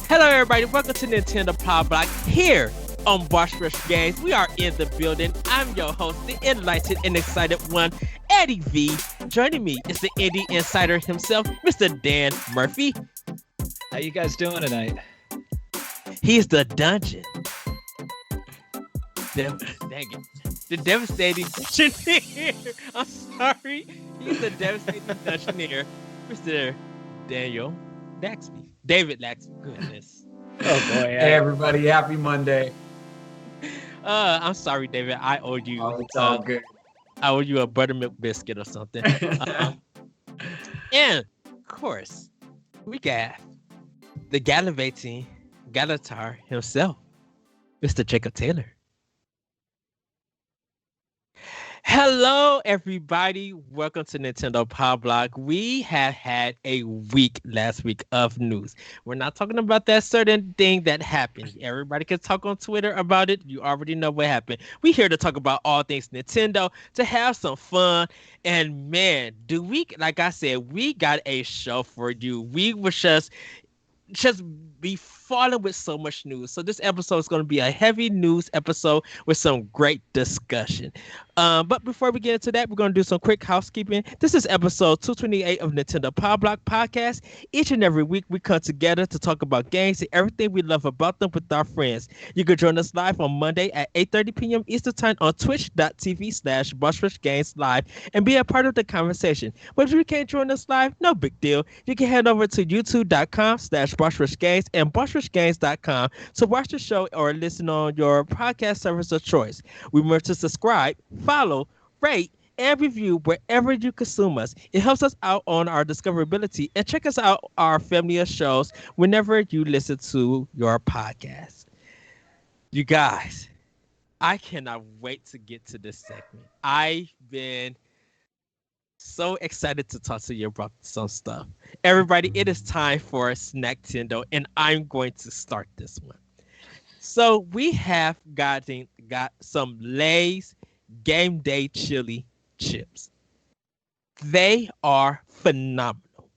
Hello, everybody. Welcome to Nintendo Pow Block here on Bosch Rush Games. We are in the building. I'm your host, the enlightened and excited one, Eddie V. Joining me is the indie insider himself, Mr. Dan Murphy. How you guys doing tonight? He's the dungeon. Dang it. The devastating dungeoneer. I'm sorry. He's the devastating dungeoneer, Mr. Daniel Laxby. David Laxby. Goodness. Oh boy. Hey everybody, happy Monday. I'm sorry, David. I owe you. Oh, it's all good. I owe you a buttermilk biscuit or something. And of course, we got the gallivanting Galatar himself, Mr. Jacob Taylor. Hello, everybody. Welcome to Nintendo Pow Block. We have had a week last week of news. We're not talking about that certain thing that happened. Everybody can talk on Twitter about it. You already know what happened. We're here to talk about all things Nintendo, to have some fun. And man, like I said, we got a show for you. We were just be falling with so much news. So this episode is going to be a heavy news episode with some great discussion. But before we get into that, we're going to do some quick housekeeping. This is episode 228 of Nintendo Pow Block Podcast. Each and every week, we come together to talk about games and everything we love about them with our friends. You can join us live on Monday at 8:30 p.m. Eastern Time on twitch.tv/BossRushGamesLive Live and be a part of the conversation. But if you can't join us live, no big deal. You can head over to youtube.com/BossRushGames and BossRushGames.com to watch the show or listen on your podcast service of choice. Remember to subscribe, follow, rate, and review wherever you consume us. It helps us out on our discoverability, and check us out our family of shows whenever you listen to your podcast. You guys, I cannot wait to get to this segment. I've been so excited to talk to you about some stuff. Everybody, it is time for Snacktendo, and I'm going to start this one. So we have got some Lay's Game Day Chili chips. They are phenomenal.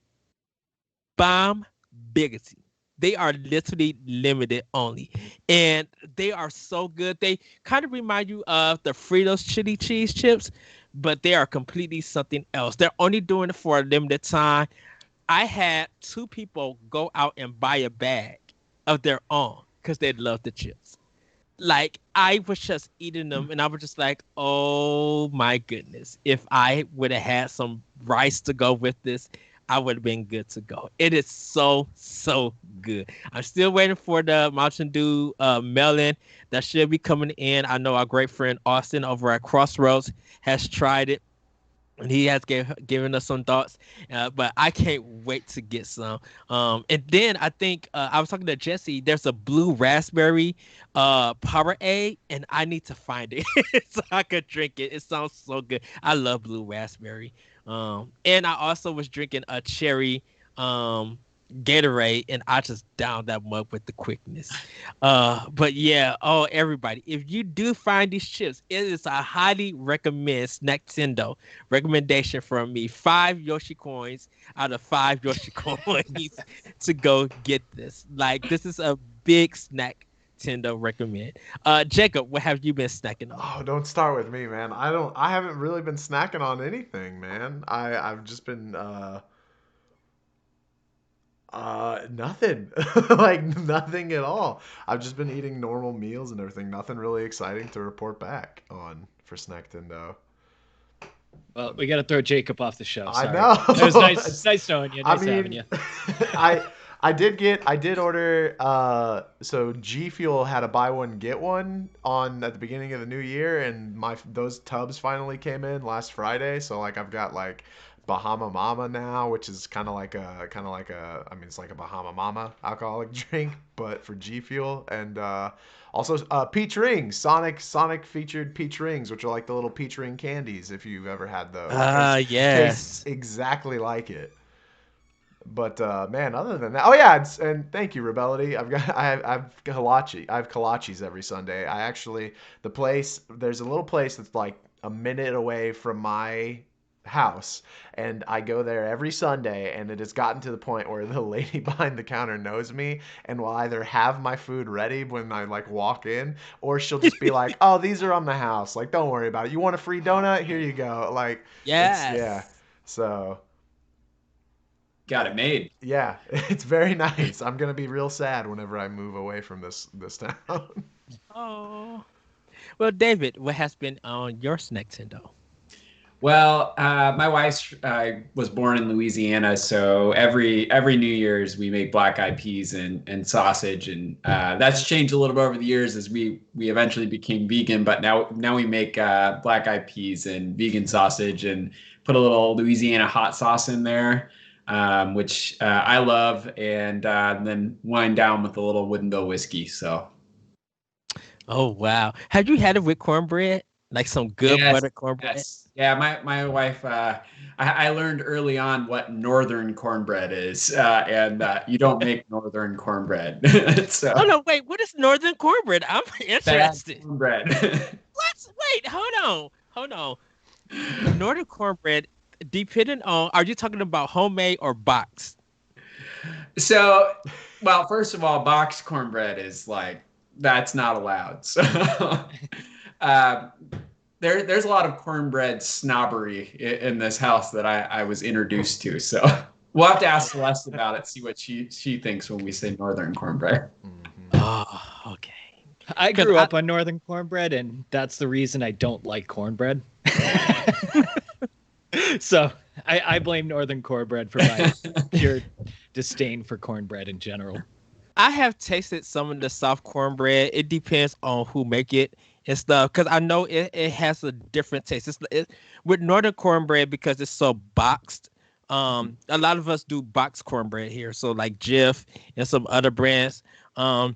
Bomb biggity. They are literally limited only. And they are so good. They kind of remind you of the Fritos chili cheese chips, but they are completely something else. They're only doing it for a limited time. I had two people go out and buy a bag of their own because they love the chips. Like, I was just eating them and I was just like, oh my goodness. If I would have had some rice to go with this, I would have been good to go. It is so, so good. I'm still waiting for the Mountain Dew melon that should be coming in. I know our great friend Austin over at Crossroads has tried it. And he has given us some thoughts, but I can't wait to get some. And then I think I was talking to Jesse. There's a blue raspberry Powerade, and I need to find it so I could drink it. It sounds so good. I love blue raspberry. And I also was drinking a cherry Gatorade, and I just downed that mug with the quickness. But yeah, everybody, if you do find these chips, it is a highly recommend Snacktendo recommendation from me. 5 Yoshi coins out of 5 Yoshi coins to go get this. Like, this is a big snack. Nintendo recommend. Jacob, what have you been snacking on? Oh, don't start with me, man. I haven't really been snacking on anything, man. I've just been nothing. Like, nothing at all. I've just been eating normal meals and everything. Nothing really exciting to report back on for Snacktendo. Well, we got to throw Jacob off the show. Sorry. I know. It was nice. It's nice knowing you. Nice having you. I did order. So G Fuel had a buy one get one at the beginning of the new year, and those tubs finally came in last Friday. So like I've got like Bahama Mama now, which is kind of like a it's like a Bahama Mama alcoholic drink, but for G Fuel, and also peach rings, Sonic featured peach rings, which are like the little peach ring candies if you've ever had those. Yes. Tastes exactly like it. But man, other than that, oh yeah, and thank you, Rebellity. I have kolache. I have kolaches every Sunday. There's a little place that's like a minute away from my house, and I go there every Sunday, and it has gotten to the point where the lady behind the counter knows me and will either have my food ready when I like walk in, or she'll just be like, "Oh, these are on the house. Like, don't worry about it. You want a free donut? Here you go." Like, it's yeah. Yes. So Got it made. yeah, it's very nice. I'm gonna be real sad whenever I move away from this town. Oh. Well, David, what has been on your Nintendo? Well, my wife was born in Louisiana, so every New Year's we make black eyed peas and sausage, and that's changed a little bit over the years as we eventually became vegan. But now we make black eyed peas and vegan sausage, and put a little Louisiana hot sauce in there, which I love, and then wind down with a little Wooden Bill whiskey. So Oh wow. Have you had it with cornbread? Like some good yes, buttered cornbread? yes, yeah. My wife, I learned early on what northern cornbread is, and you don't make northern cornbread. So Oh no, wait, what is northern cornbread? I'm bad interested. cornbread. What? Wait, hold on. Northern cornbread, depending on, are you talking about homemade or boxed? So, well, first of all, boxed cornbread is like that's not allowed. So, there's a lot of cornbread snobbery in this house that I was introduced to. So we'll have to ask Celeste about it, see what she thinks when we say northern cornbread. Oh, okay. I grew up on northern cornbread, and that's the reason I don't like cornbread. So I blame northern cornbread for my pure disdain for cornbread in general. I have tasted some of the soft cornbread. It depends on who make it and stuff, because I know it has a different taste. With northern cornbread, because it's so boxed. A lot of us do boxed cornbread here, so like Jif and some other brands. A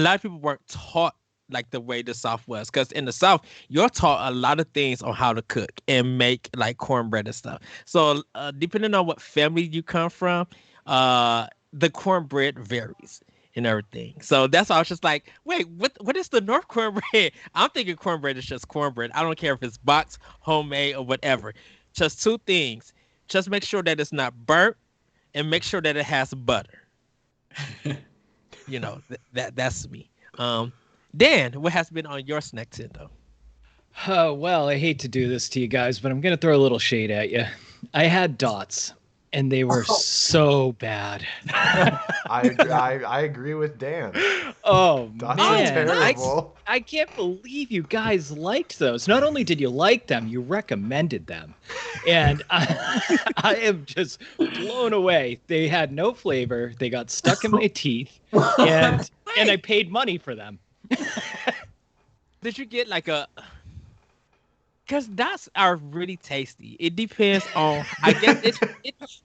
lot of people weren't taught like the way the South was, because in the South you're taught a lot of things on how to cook and make like cornbread and stuff. So depending on what family you come from, the cornbread varies and everything. So that's why I was just like, wait, what is the North cornbread? I'm thinking cornbread is just cornbread. I don't care if it's boxed, homemade, or whatever. Just two things. Just make sure that it's not burnt, and make sure that it has butter. You know, that's me. Dan, what has been on your Nintendo? Oh, well, I hate to do this to you guys, but I'm going to throw a little shade at you. I had dots, and they were so bad. I agree with Dan. Oh, Dots man. are terrible. I can't believe you guys liked those. Not only did you like them, you recommended them. And I am just blown away. They had no flavor. They got stuck in my teeth, and I paid money for them. Did you get like a? Because dots are really tasty. It depends on, I guess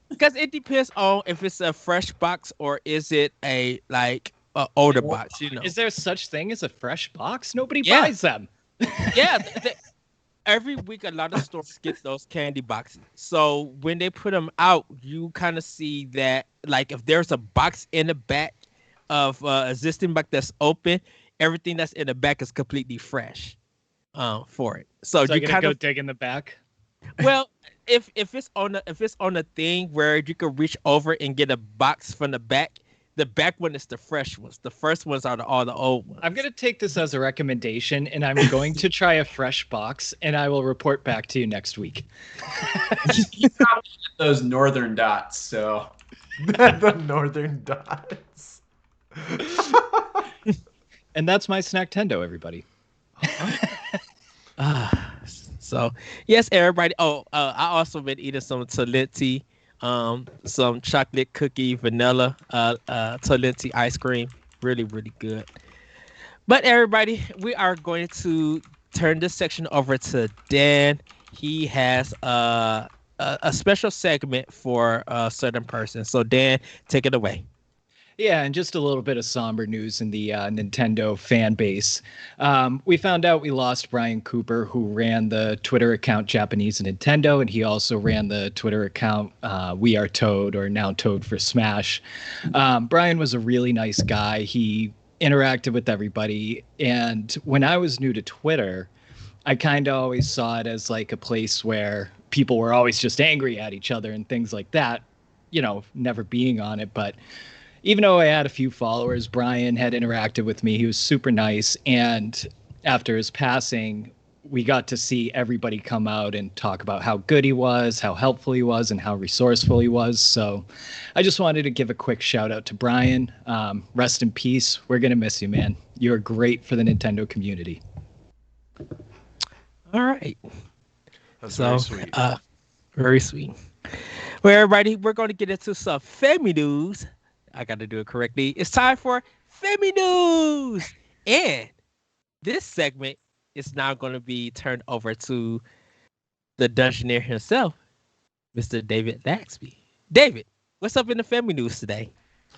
because it depends on if it's a fresh box or is it a like a older box. You know, Is there such thing as a fresh box? Nobody Yeah. buys them. yeah. Every week, a lot of stores get those candy boxes. So when they put them out, you kind of see that, like, if there's a box in the back of existing box that's open, everything that's in the back is completely fresh for it. So So you I gotta kind go of, dig in the back. well, if it's on a thing where you can reach over and get a box from the back one is the fresh ones. The first ones are all the old ones. I'm gonna take this as a recommendation, and I'm going to try a fresh box, and I will report back to you next week. Those northern dots. So The northern dots. And that's my Snacktendo, everybody. So yes, everybody. Oh, I also been eating some Talenti, some chocolate cookie vanilla Talenti ice cream. Really, really good. But everybody, we are going to turn this section over to Dan. He has a special segment for a certain person. So Dan, take it away. Yeah, and just a little bit of somber news in the Nintendo fan base. We found out we lost Brian Cooper, who ran the Twitter account Japanese Nintendo, and he also ran the Twitter account We Are Toad, or now Toad for Smash. Brian was a really nice guy. He interacted with everybody, and when I was new to Twitter, I kind of always saw it as like a place where people were always just angry at each other and things like that, never being on it. But even though I had a few followers, Brian had interacted with me. He was super nice. And after his passing, we got to see everybody come out and talk about how good he was, how helpful he was, and how resourceful he was. So I just wanted to give a quick shout out to Brian. Rest in peace. We're going to miss you, man. You're great for the Nintendo community. All right. That's very sweet. Very sweet. Well, everybody, we're going to get into some family news. I got to do it correctly. It's time for family news. And this segment is now going to be turned over to the Dungeoneer himself, Mr. David Laxby. David, what's up in the family news today?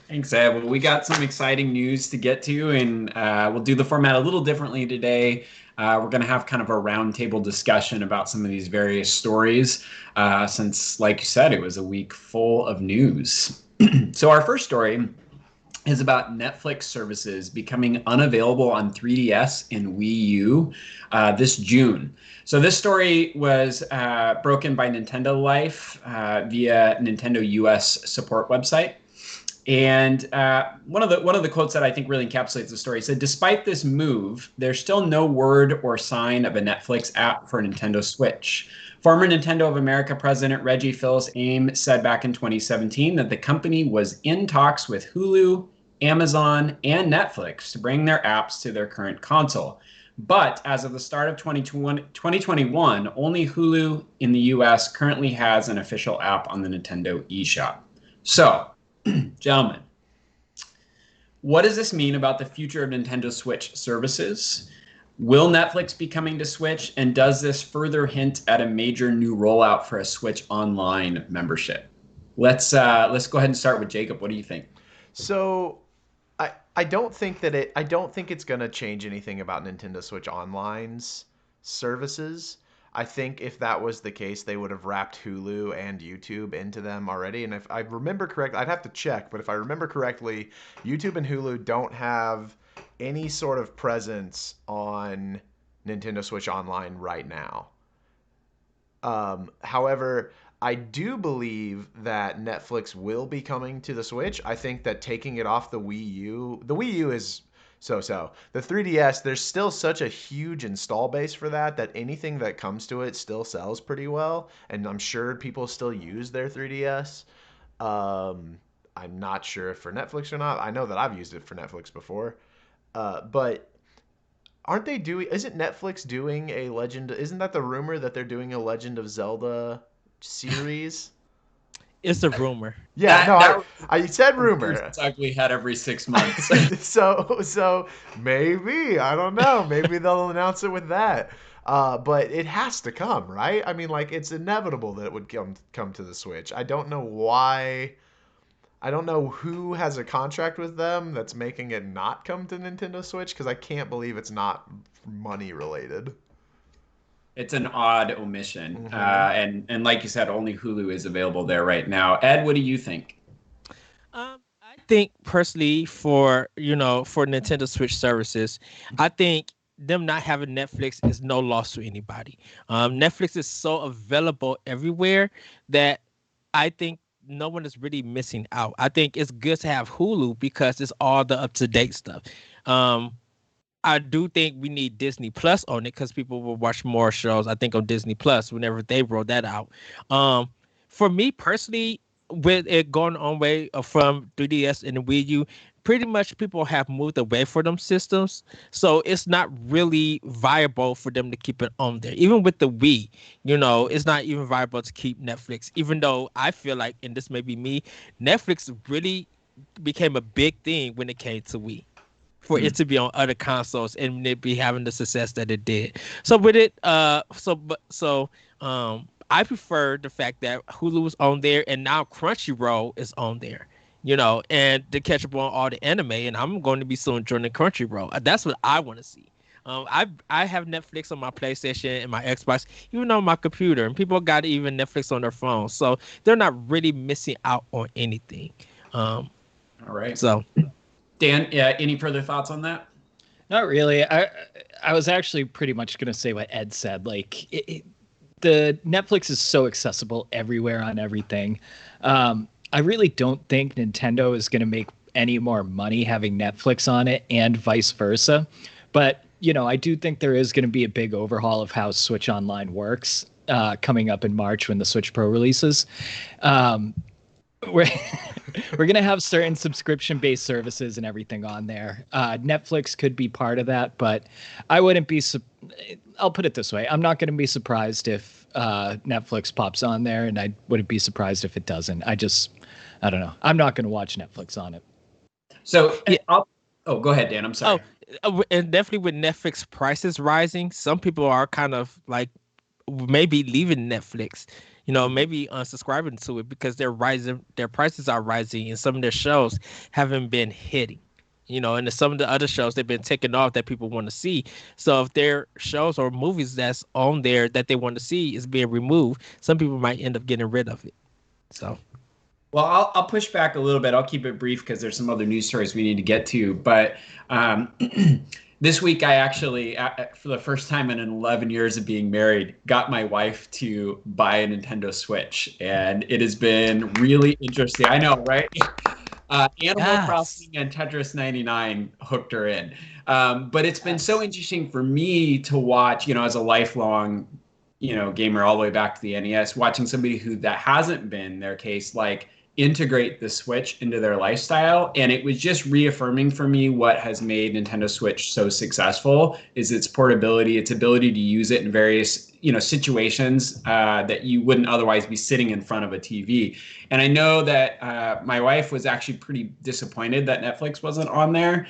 Thanks, Ed. Well, we got some exciting news to get to, and we'll do the format a little differently today. We're going to have kind of a roundtable discussion about some of these various stories, since, like you said, it was a week full of news. So our first story is about Netflix services becoming unavailable on 3DS and Wii U this June. So this story was broken by Nintendo Life via Nintendo US support website. And one of the quotes that I think really encapsulates the story said, despite this move, there's still no word or sign of a Netflix app for Nintendo Switch. Former Nintendo of America president Reggie Fils-Aime said back in 2017 that the company was in talks with Hulu, Amazon, and Netflix to bring their apps to their current console. But as of the start of 2021, only Hulu in the US currently has an official app on the Nintendo eShop. So, gentlemen, what does this mean about the future of Nintendo Switch services? Will Netflix be coming to Switch? And does this further hint at a major new rollout for a Switch Online membership? Let's go ahead and start with Jacob. What do you think? So I don't think it's gonna change anything about Nintendo Switch Online's services. I think if that was the case, they would have wrapped Hulu and YouTube into them already. And if I remember correctly, I'd have to check, but if I remember correctly, YouTube and Hulu don't have any sort of presence on Nintendo Switch Online right now. However, I do believe that Netflix will be coming to the Switch. I think that taking it off the Wii U is so. The 3DS, there's still such a huge install base for that anything that comes to it still sells pretty well. And I'm sure people still use their 3DS. I'm not sure if for Netflix or not. I know that I've used it for Netflix before. But isn't Netflix doing a Legend? Isn't that the rumor that they're doing a Legend of Zelda series? It's a rumor. Yeah, I said rumor. It's like we had every 6 months. so maybe, I don't know. Maybe they'll announce it with that. But it has to come, right? I mean, like, it's inevitable that it would come to the Switch. I don't know why. I don't know who has a contract with them that's making it not come to Nintendo Switch, because I can't believe it's not money related. It's an odd omission. And like you said, only Hulu is available there right now. Ed, what do you think? I think personally for Nintendo Switch services, I think them not having Netflix is no loss to anybody. Netflix is so available everywhere that I think no one is really missing out. I think it's good to have Hulu because it's all the up-to-date stuff. I do think we need Disney Plus on it because people will watch more shows, I think, on Disney Plus whenever they roll that out. For me personally, with it going on way from 3DS and the Wii U, pretty much people have moved away from them systems. So it's not really viable for them to keep it on there. Even with the Wii, it's not even viable to keep Netflix, even though I feel like, and this may be me, Netflix really became a big thing when it came to Wii. For it to be on other consoles and it be having the success that it did. So with it, I prefer the fact that Hulu was on there and now Crunchyroll is on there, and to catch up on all the anime. And I'm going to be soon joining Crunchyroll. That's what I want to see. I have Netflix on my PlayStation and my Xbox, even on my computer, and people got even Netflix on their phone. So they're not really missing out on anything. All right. So. Dan, any further thoughts on that? Not really. I was actually pretty much going to say what Ed said. Like, the Netflix is so accessible everywhere on everything. I really don't think Nintendo is going to make any more money having Netflix on it and vice versa. But, I do think there is going to be a big overhaul of how Switch Online works coming up in March when the Switch Pro releases. We're we're gonna have certain subscription-based services and everything on there. Netflix could be part of that, but I wouldn't be. I'll put it this way: I'm not going to be surprised if Netflix pops on there, and I wouldn't be surprised if it doesn't. I don't know. I'm not going to watch Netflix on it. So, go ahead, Dan. I'm sorry. And definitely with Netflix prices rising, some people are kind of like maybe leaving Netflix. Maybe unsubscribing to it because their prices are rising, and some of their shows haven't been hitting. And some of the other shows they've been taking off that people want to see. So if their shows or movies that's on there that they want to see is being removed, some people might end up getting rid of it. So. Well, I'll push back a little bit. I'll keep it brief because there's some other news stories we need to get to. But this week, I actually, for the first time in 11 years of being married, got my wife to buy a Nintendo Switch. And it has been really interesting. I know, right? Animal Crossing and Tetris 99 hooked her in. But it's been so interesting for me to watch, as a lifelong, gamer all the way back to the NES, watching somebody that hasn't been their case, like, integrate the Switch into their lifestyle. And it was just reaffirming for me what has made Nintendo Switch so successful is its portability, its ability to use it in various, situations that you wouldn't otherwise be sitting in front of a TV. And I know that my wife was actually pretty disappointed that Netflix wasn't on there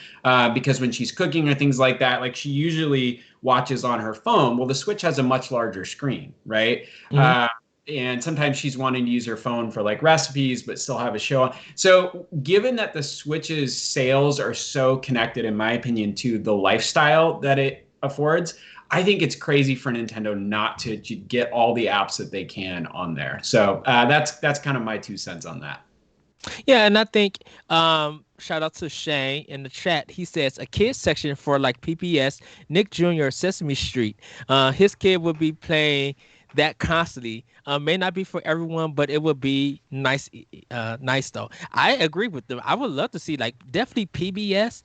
because when she's cooking or things like that, like she usually watches on her phone. Well, the Switch has a much larger screen, right? Mm-hmm. And sometimes she's wanting to use her phone for like recipes, but still have a show on. So given that the Switch's sales are so connected, in my opinion, to the lifestyle that it affords, I think it's crazy for Nintendo not to get all the apps that they can on there. So that's kind of my 2 cents on that. Yeah, and I think shout out to Shane in the chat. He says a kids section for like PPS, Nick Jr., Sesame Street. His kid would be playing that constantly. May not be for everyone, but it would be nice though. I agree with them. I would love to see like definitely PBS,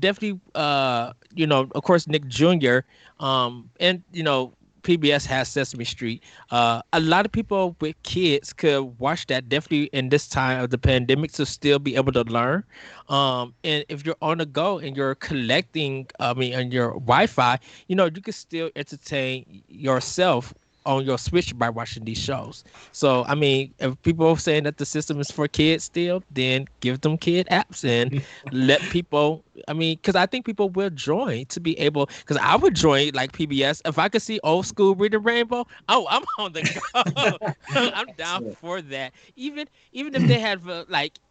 definitely of course Nick Jr. And PBS has Sesame Street. A lot of people with kids could watch that definitely in this time of the pandemic to still be able to learn. And if you're on the go and you're collecting, on your Wi-Fi, you can still entertain yourself on your Switch by watching these shows. So, if people are saying that the system is for kids still, then give them kid apps and let people, because I think people will join to be able, because I would join like PBS. If I could see old school Reading Rainbow, I'm on the go. I'm down for that. Even if they have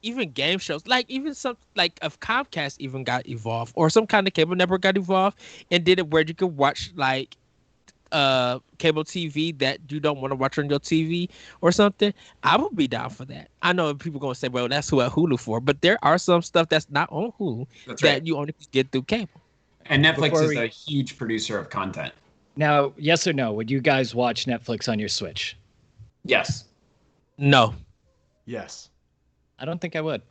even game shows, like even some, like if Comcast even got evolved or some kind of cable network got evolved and did it where you could watch like cable TV that you don't want to watch on your TV or something, I would be down for that. I know people are going to say, well, that's who Hulu for, but there are some stuff that's not on Hulu that you only get through cable. And Netflix is a huge producer of content. Now, yes or no, would you guys watch Netflix on your Switch? Yes. No. Yes. I don't think I would.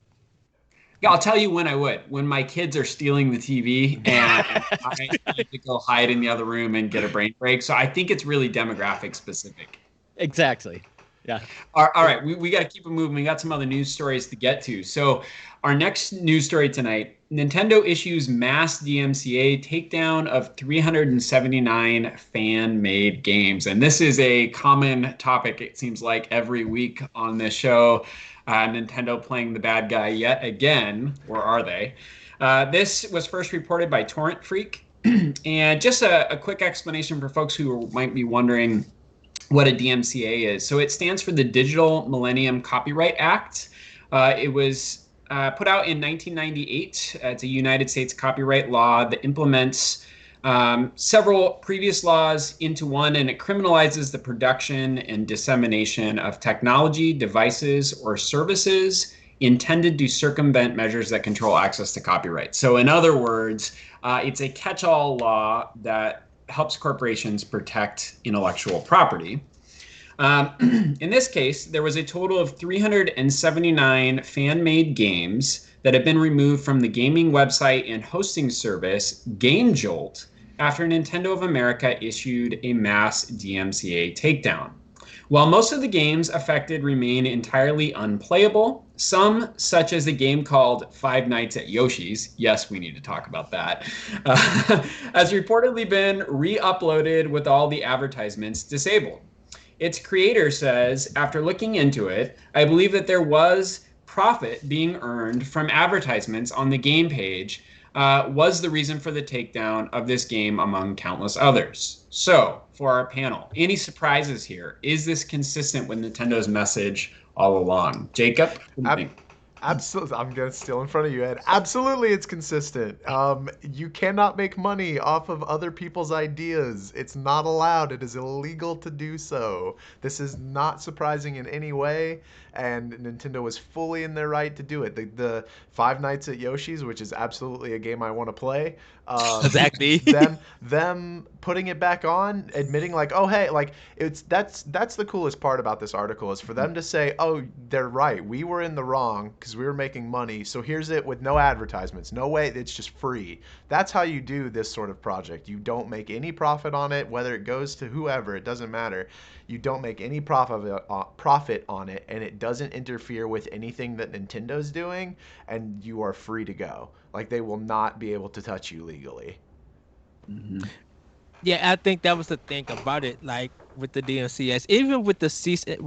Yeah, I'll tell you when I would. When my kids are stealing the TV and I need to go hide in the other room and get a brain break. So I think it's really demographic specific. Exactly. Yeah. All right. We got to keep it moving. We got some other news stories to get to. So our next news story tonight, Nintendo issues mass DMCA takedown of 379 fan-made games. And this is a common topic, it seems like, every week on this show. Nintendo playing the bad guy yet again, or are they? This was first reported by Torrent Freak. And just a quick explanation for folks who might be wondering what a DMCA is. So it stands for the Digital Millennium Copyright Act. It was put out in 1998. It's a United States copyright law that implements several previous laws into one, and it criminalizes the production and dissemination of technology, devices, or services intended to circumvent measures that control access to copyright. So in other words, it's a catch-all law that helps corporations protect intellectual property. In this case, there was a total of 379 fan-made games that have been removed from the gaming website and hosting service GameJolt after Nintendo of America issued a mass DMCA takedown. While most of the games affected remain entirely unplayable, some, such as a game called Five Nights at Yoshi's, yes, we need to talk about that, has reportedly been re-uploaded with all the advertisements disabled. Its creator says, after looking into it, I believe that there was profit being earned from advertisements on the game page was the reason for the takedown of this game among countless others. So, for our panel, any surprises here? Is this consistent with Nintendo's message all along? Jacob, what do you think? Absolutely, I'm gonna steal in front of you, Ed. Absolutely, it's consistent. You cannot make money off of other people's ideas. It's not allowed. It is illegal to do so. This is not surprising in any way, and Nintendo was fully in their right to do it. The Five Nights at Yoshi's, which is absolutely a game I want to play. Exactly. them putting it back on, admitting like, oh hey, like that's the coolest part about this article is for them to say, oh, they're right, we were in the wrong because we were making money, so here's it with no advertisements, no way, it's just free. That's how you do this sort of project. You don't make any profit on it, whether it goes to whoever, it doesn't matter. You don't make any profit on it, and it doesn't interfere with anything that Nintendo's doing, and you are free to go. Like, they will not be able to touch you legally. Mm-hmm. Yeah, I think that was the thing about it. Like with the DMCS, even with the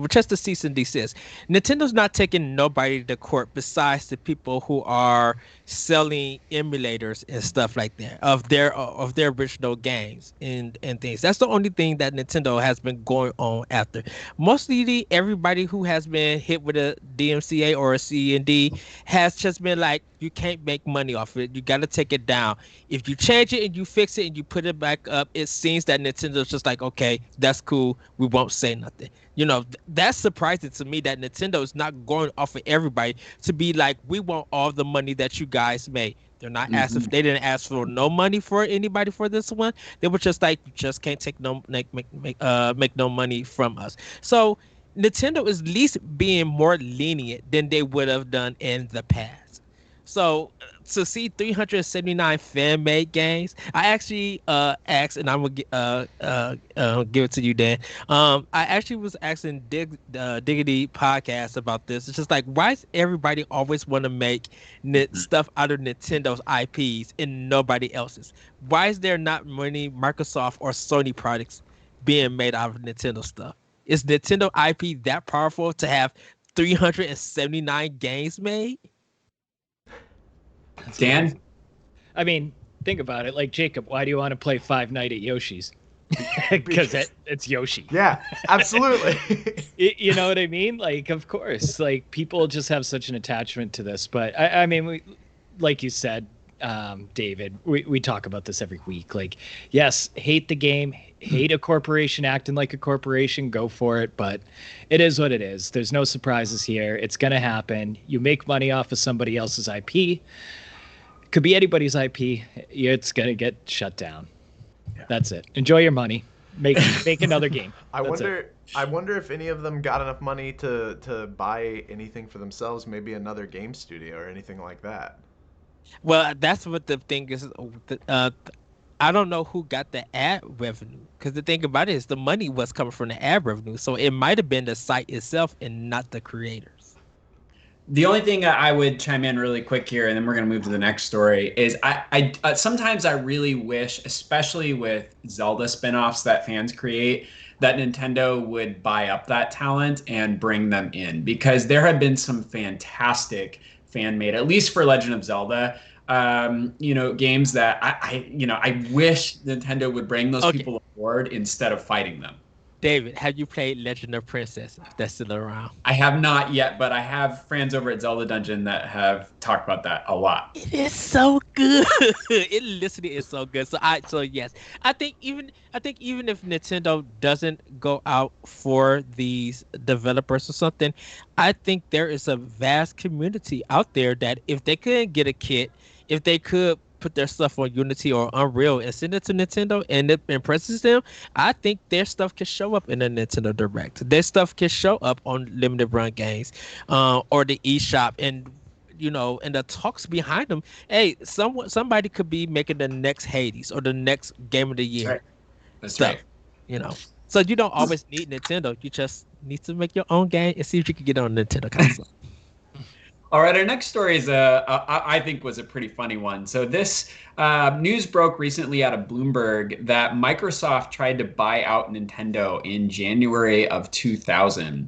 just the cease and desist, Nintendo's not taking nobody to court besides the people who are selling emulators and stuff like that of their original games and things. That's the only thing that Nintendo has been going on after. Mostly everybody who has been hit with a DMCA or a C&D has just been like, you can't make money off it. You got to take it down. If you change it and you fix it and you put it back up, it seems that Nintendo's just like, okay, that's cool. We won't say nothing. You know, that's surprising to me that Nintendo is not going off of everybody to be like, we want all the money that you guys made. They're not asking. They didn't ask for no money for anybody for this one. They were just like, you just can't take no make no money from us. So Nintendo is at least being more lenient than they would have done in the past. So to see 379 fan-made games, I actually asked, and I'm gonna give it to you, Dan. I actually was asking Diggity podcast about this. It's just like, why does everybody always want to make stuff out of Nintendo's IPs and nobody else's? Why is there not many Microsoft or Sony products being made out of Nintendo stuff? Is Nintendo IP that powerful to have 379 games made? Dan? I mean, think about it. Like, Jacob, why do you want to play Five Nights at Yoshi's? Because it's Yoshi. Yeah, absolutely. You know what I mean? Like, of course. Like, people just have such an attachment to this. But, I mean, like you said, David, we talk about this every week. Like, yes, hate the game, hate a corporation acting like a corporation, go for it. But it is what it is. There's no surprises here. It's going to happen. You make money off of somebody else's IP. Could be anybody's IP. It's going to get shut down. Yeah. That's it. Enjoy your money. Make another game. I wonder if any of them got enough money to buy anything for themselves, maybe another game studio or anything like that. Well, that's what the thing is. I don't know who got the ad revenue, because the thing about it is the money was coming from the ad revenue, so it might have been the site itself and not the creators. The only thing I would chime in really quick here, and then we're going to move to the next story, is I sometimes I really wish, especially with Zelda spinoffs that fans create, that Nintendo would buy up that talent and bring them in, because there have been some fantastic fan-made, at least for Legend of Zelda, games that I wish Nintendo would bring those people aboard instead of fighting them. David, have you played Legend of Princess? If that's still around. I have not yet, but I have friends over at Zelda Dungeon that have talked about that a lot. It is so good. It literally is so good. So yes, I think even if Nintendo doesn't go out for these developers or something, I think there is a vast community out there that if they couldn't get a kit, if they could put their stuff on Unity or Unreal and send it to Nintendo and it impresses them, I think their stuff can show up in the Nintendo Direct. Their stuff can show up on limited run games, or the eShop, and and the talks behind them. Hey, somebody could be making the next Hades or the next Game of the That's Year right. That's stuff. right. You know, so you don't always need Nintendo. You just need to make your own game and see if you can get it on Nintendo console. All right, our next story is I think was a pretty funny one. So this news broke recently out of Bloomberg that Microsoft tried to buy out Nintendo in January of 2000.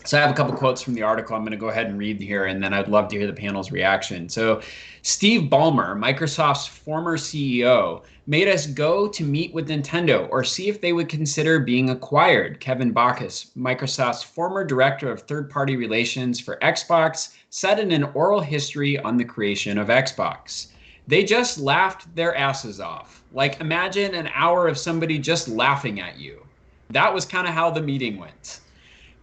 So I have a couple quotes from the article I'm going to go ahead and read here, and then I'd love to hear the panel's reaction. So Steve Ballmer, Microsoft's former CEO, made us go to meet with Nintendo or see if they would consider being acquired. Kevin Bacchus, Microsoft's former director of third-party relations for Xbox, said in an oral history on the creation of Xbox. They just laughed their asses off. Like, imagine an hour of somebody just laughing at you. That was kind of how the meeting went.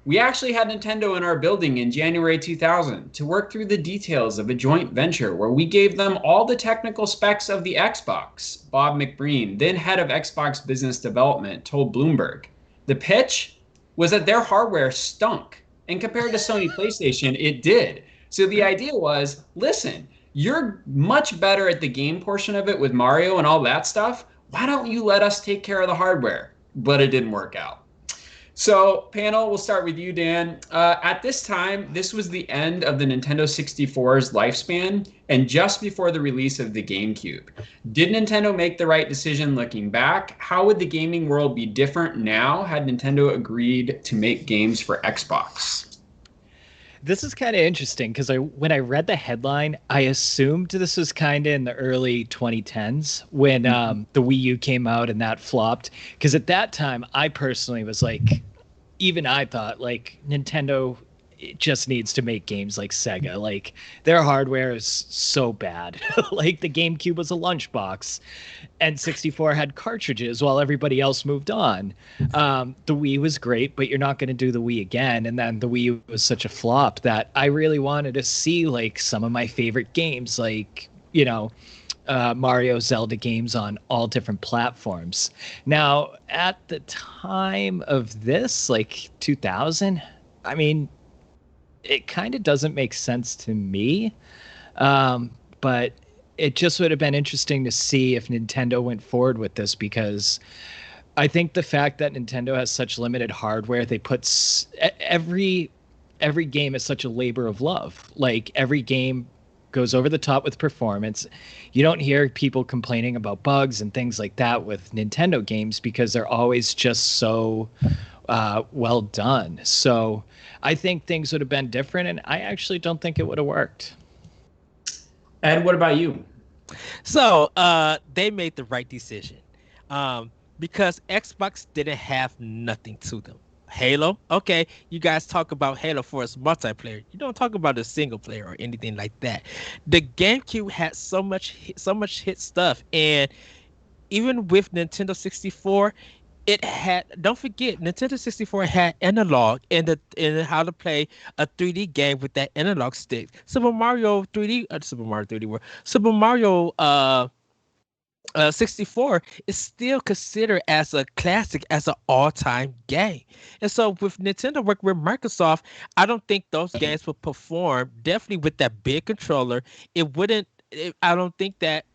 We actually had Nintendo in our building in January 2000 to work through the details of a joint venture where we gave them all the technical specs of the Xbox. Bob McBreen, then head of Xbox business development, told Bloomberg. The pitch was that their hardware stunk, and compared to Sony PlayStation, it did. So the idea was, listen, you're much better at the game portion of it with Mario and all that stuff. Why don't you let us take care of the hardware? But it didn't work out. So, panel, we'll start with you, Dan. At this time, this was the end of the Nintendo 64's lifespan and just before the release of the GameCube. Did Nintendo make the right decision looking back? How would the gaming world be different now had Nintendo agreed to make games for Xbox? This is kind of interesting because when I read the headline, I assumed this was kind of in the early 2010s when the Wii U came out and that flopped. Because at that time, I personally was like, even I thought like Nintendo just needs to make games like Sega. Like their hardware is so bad. Like the GameCube was a lunchbox and 64 had cartridges while everybody else moved on. The Wii was great, but you're not going to do the Wii again. And then the Wii U was such a flop that I really wanted to see like some of my favorite games, like, Mario, Zelda games on all different platforms. Now, at the time of this, like 2000, I mean, it kind of doesn't make sense to me, but it just would have been interesting to see if Nintendo went forward with this, because I think the fact that Nintendo has such limited hardware, they put every game is such a labor of love. Like every game goes over the top with performance. You don't hear people complaining about bugs and things like that with Nintendo games because they're always just so well done. So I think things would have been different, and I actually don't think it would have worked. Ed, what about you? So they made the right decision, because Xbox didn't have nothing to them. Halo, okay, you guys talk about Halo for its multiplayer. You don't talk about a single player or anything like that. The GameCube had so much hit stuff, and even with Nintendo 64, it had, don't forget, Nintendo 64 had analog and how to play a 3D game with that analog stick. Super Mario 3D World, Super Mario 64 is still considered as a classic, as an all-time game. And so with Nintendo work with Microsoft, I don't think those games would perform. Definitely with that big controller, I don't think that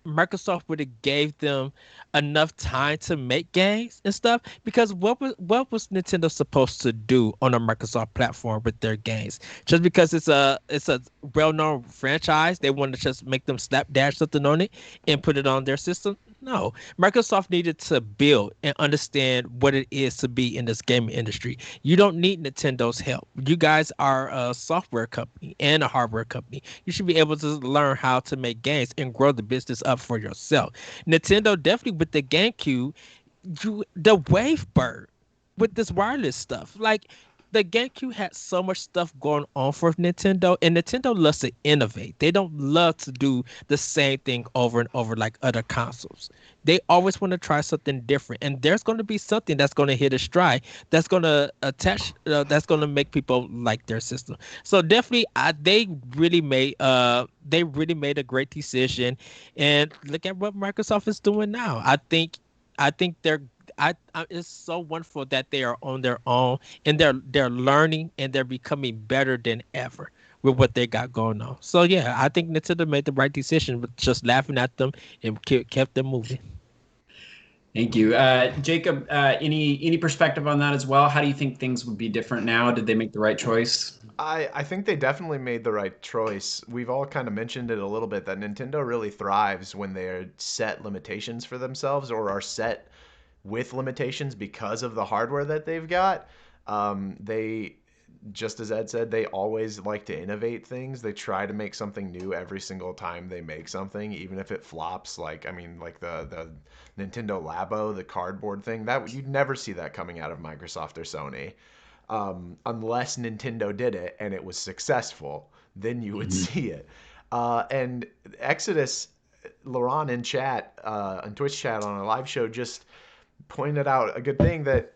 Microsoft would have gave them enough time to make games and stuff, because what was Nintendo supposed to do on a Microsoft platform with their games? Just because it's a well-known franchise, they want to just make them slapdash something on it and put it on their system? No. Microsoft needed to build and understand what it is to be in this gaming industry. You don't need Nintendo's help. You guys are a software company and a hardware company. You should be able to learn how to make games and grow the business up for yourself. Nintendo definitely with the GameCube, the Wavebird with this wireless stuff. Like, the GameCube had so much stuff going on for Nintendo, and Nintendo loves to innovate. They don't love to do the same thing over and over like other consoles. They always want to try something different, and there's going to be something that's going to hit a stride, that's going to attach, that's going to make people like their system. So definitely, they really made a great decision, and look at what Microsoft is doing now. I think it's so wonderful that they are on their own, and they're learning, and they're becoming better than ever with what they got going on. So yeah, I think Nintendo made the right decision with just laughing at them and kept them moving. Thank you, Jacob. Any perspective on that as well? How do you think things would be different now? Did they make the right choice? I think they definitely made the right choice. We've all kind of mentioned it a little bit that Nintendo really thrives when they set limitations for themselves or are set with limitations because of the hardware that they've got. They, just as Ed said, they always like to innovate things. They try to make something new every single time they make something, even if it flops. Like, I mean, like the Nintendo Labo, the cardboard thing, that you'd never see that coming out of Microsoft or Sony. Unless Nintendo did it and it was successful, then you would see it. And Exodus, Laurent in chat, on Twitch chat on a live show, just pointed out a good thing that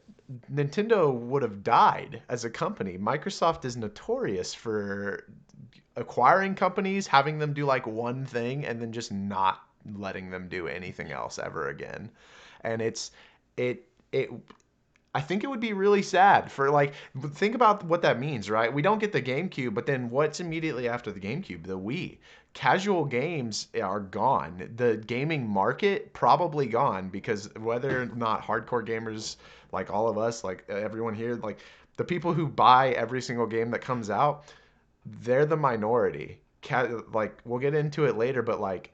Nintendo would have died as a company. Microsoft is notorious for acquiring companies, having them do like one thing, and then just not letting them do anything else ever again. And it I think it would be really sad for like, think about what that means, right? We don't get the GameCube, but then what's immediately after the GameCube? The Wii. Casual games are gone. The gaming market probably gone because whether or not hardcore gamers like all of us, like everyone here, like the people who buy every single game that comes out, they're the minority. Like we'll get into it later, but like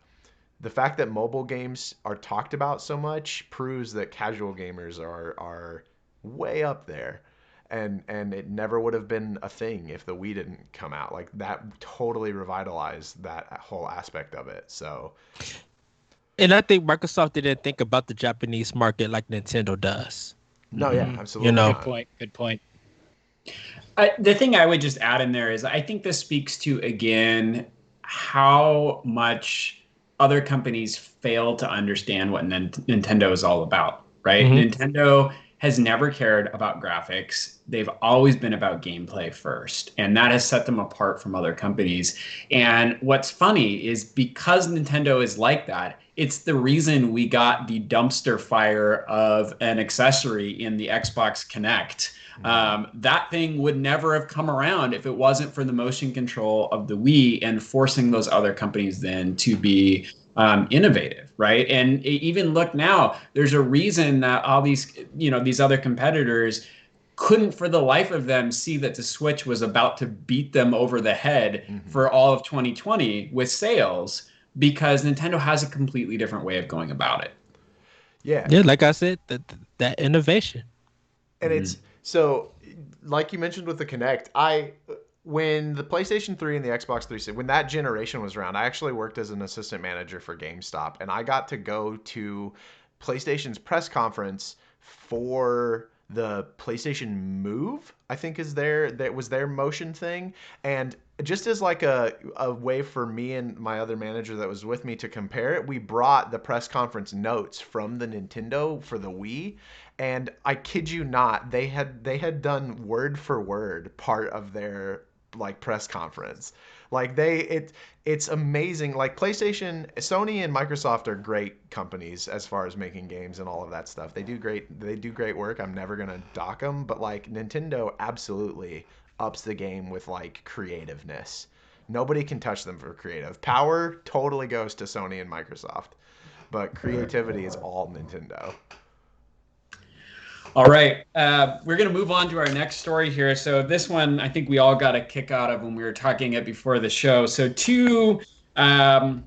the fact that mobile games are talked about so much proves that casual gamers are way up there, and it never would have been a thing if the Wii didn't come out. Like that totally revitalized that whole aspect of it. So, and I think Microsoft didn't think about the Japanese market like Nintendo does. No, yeah, absolutely. You know, Good point. The thing I would just add in there is I think this speaks to, again, how much other companies fail to understand what Nintendo is all about, right? Nintendo has never cared about graphics. They've always been about gameplay first, and that has set them apart from other companies. And what's funny is because Nintendo is like that, it's the reason we got the dumpster fire of an accessory in the Xbox Kinect. That thing would never have come around if it wasn't for the motion control of the Wii and forcing those other companies then to be innovative, right? And even look now, there's a reason that all these, these other competitors couldn't for the life of them see that the Switch was about to beat them over the head for all of 2020 with sales, because Nintendo has a completely different way of going about it. Yeah, like I said, that innovation. And it's so, like you mentioned with the Kinect, when the PlayStation 3 and the Xbox 360, when that generation was around, I actually worked as an assistant manager for GameStop, and I got to go to PlayStation's press conference for the PlayStation Move, I think that was their motion thing. And just as like a way for me and my other manager that was with me to compare it, we brought the press conference notes from the Nintendo for the Wii. And I kid you not, they had done word for word part of their like press conference. Like it's amazing. Like PlayStation, Sony and Microsoft are great companies as far as making games and all of that stuff. They do great work. I'm never gonna dock them, but like Nintendo absolutely ups the game with like creativeness. Nobody can touch them for creative. Power totally goes to Sony and Microsoft, but creativity is all Nintendo. All right, we're going to move on to our next story here. So this one, I think we all got a kick out of when we were talking it before the show. So two, shall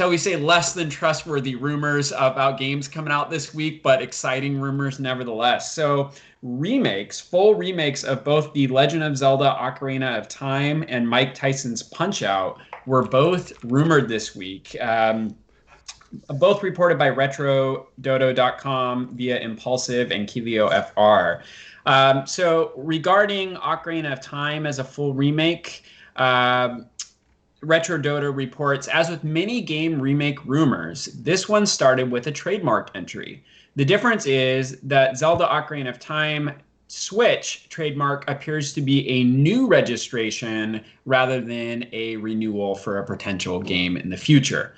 we say, less than trustworthy rumors about games coming out this week, but exciting rumors nevertheless. So full remakes of both The Legend of Zelda Ocarina of Time and Mike Tyson's Punch-Out were both rumored this week. Both reported by RetroDodo.com via Impulsive and Kilio FR. So regarding Ocarina of Time as a full remake, RetroDota reports, as with many game remake rumors, this one started with a trademark entry. The difference is that Zelda Ocarina of Time Switch trademark appears to be a new registration rather than a renewal for a potential game in the future.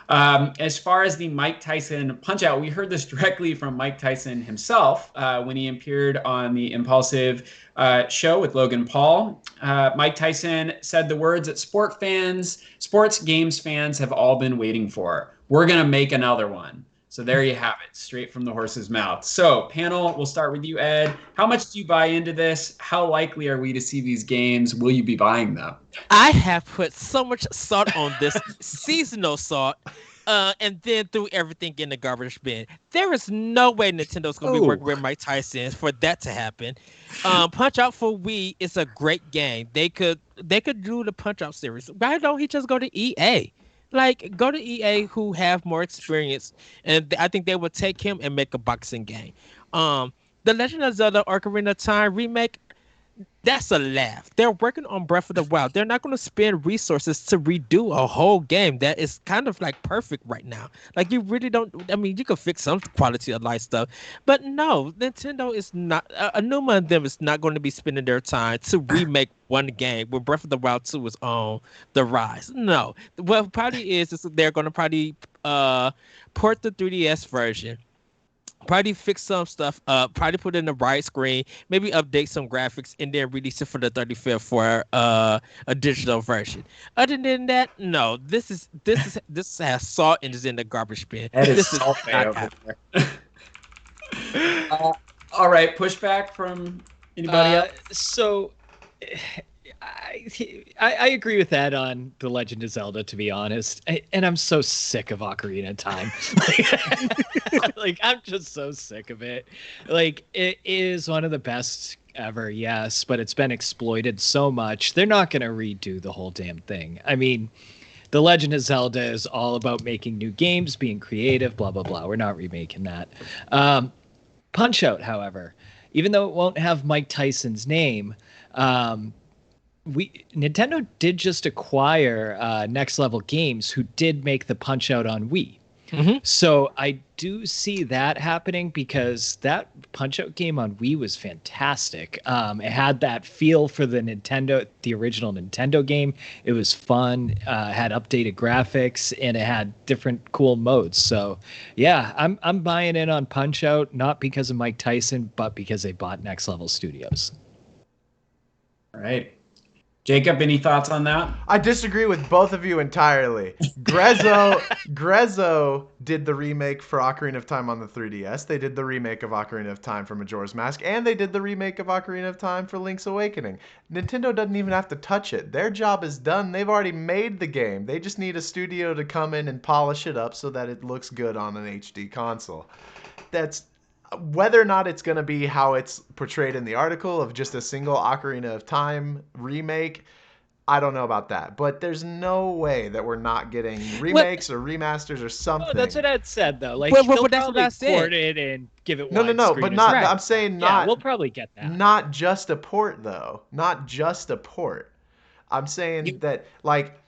As far as the Mike Tyson Punch-Out, we heard this directly from Mike Tyson himself when he appeared on the Impulsive show with Logan Paul. Mike Tyson said the words that sports games fans have all been waiting for. We're going to make another one. So there you have it, straight from the horse's mouth. So panel, we'll start with you, Ed. How much do you buy into this? How likely are we to see these games? Will you be buying them? I have put so much salt on this, seasonal salt, and then threw everything in the garbage bin. There is no way Nintendo's going to be working with Mike Tyson for that to happen. Punch Out for Wii is a great game. They could do the Punch Out series. Why don't he just go to EA? Like, go to EA, who have more experience, and I think they would take him and make a boxing game. The Legend of Zelda Ocarina of Time remake, that's a laugh. They're working on Breath of the Wild. They're not going to spend resources to redo a whole game that is kind of like perfect right now. Like, you really don't. I mean, you could fix some quality of life stuff, but no, Nintendo is not. Numa and them is not going to be spending their time to remake one game when Breath of the Wild 2 is on the rise. No, what probably is they're going to probably port the 3DS version. Probably fix some stuff up, probably put in the right screen, maybe update some graphics, and then release it for the 35th for a digital version. Other than that, no. This has salt and is in the garbage bin. This is not happening. All right, pushback from anybody else? So I agree with that on The Legend of Zelda, to be honest. And I'm so sick of Ocarina of Time. Like, I'm just so sick of it. Like, it is one of the best ever, yes, but it's been exploited so much. They're not going to redo the whole damn thing. I mean, The Legend of Zelda is all about making new games, being creative, blah, blah, blah. We're not remaking that. Punch-Out, however, even though it won't have Mike Tyson's name, Nintendo did just acquire Next Level Games, who did make the Punch-Out on Wii. Mm-hmm. So I do see that happening, because that Punch-Out game on Wii was fantastic. It had that feel for the original Nintendo game. It was fun, had updated graphics, and it had different cool modes. So yeah, I'm buying in on Punch-Out, not because of Mike Tyson, but because they bought Next Level Studios. All right. Jacob, any thoughts on that? I disagree with both of you entirely. Grezzo did the remake for Ocarina of Time on the 3DS. They did the remake of Ocarina of Time for Majora's Mask, and they did the remake of Ocarina of Time for Link's Awakening. Nintendo doesn't even have to touch it. Their job is done. They've already made the game. They just need a studio to come in and polish it up so that it looks good on an HD console. That's whether or not it's going to be how it's portrayed in the article of just a single Ocarina of Time remake, I don't know about that. But there's no way that we're not getting remakes or remasters or something. Oh, that's what Ed said, though. Like, they'll probably port it and give it widescreen. No, but not. Right. I'm saying not. Yeah, we'll probably get that. Not just a port, though. Not just a port. I'm saying that, like,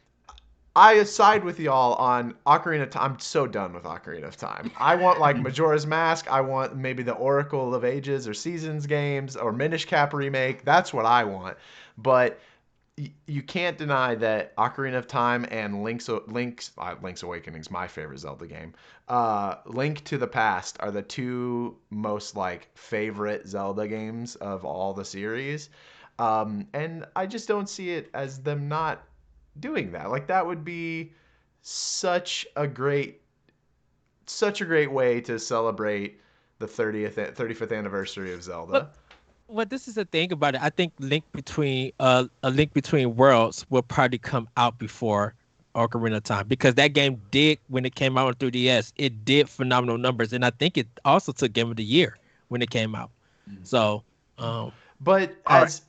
I side with y'all on Ocarina of Time. I'm so done with Ocarina of Time. I want, like, Majora's Mask. I want maybe the Oracle of Ages or Seasons games or Minish Cap remake. That's what I want. But you can't deny that Ocarina of Time and Link's Awakening is my favorite Zelda game. Link to the Past are the two most, like, favorite Zelda games of all the series. And I just don't see it as them not doing that. Like, that would be such a great way to celebrate the 35th anniversary of Zelda. Well, this is the thing about it. I think A Link Between Worlds will probably come out before Ocarina of Time, because that game did, when it came out on 3DS, it did phenomenal numbers, and I think it also took Game of the Year when it came out. So, but as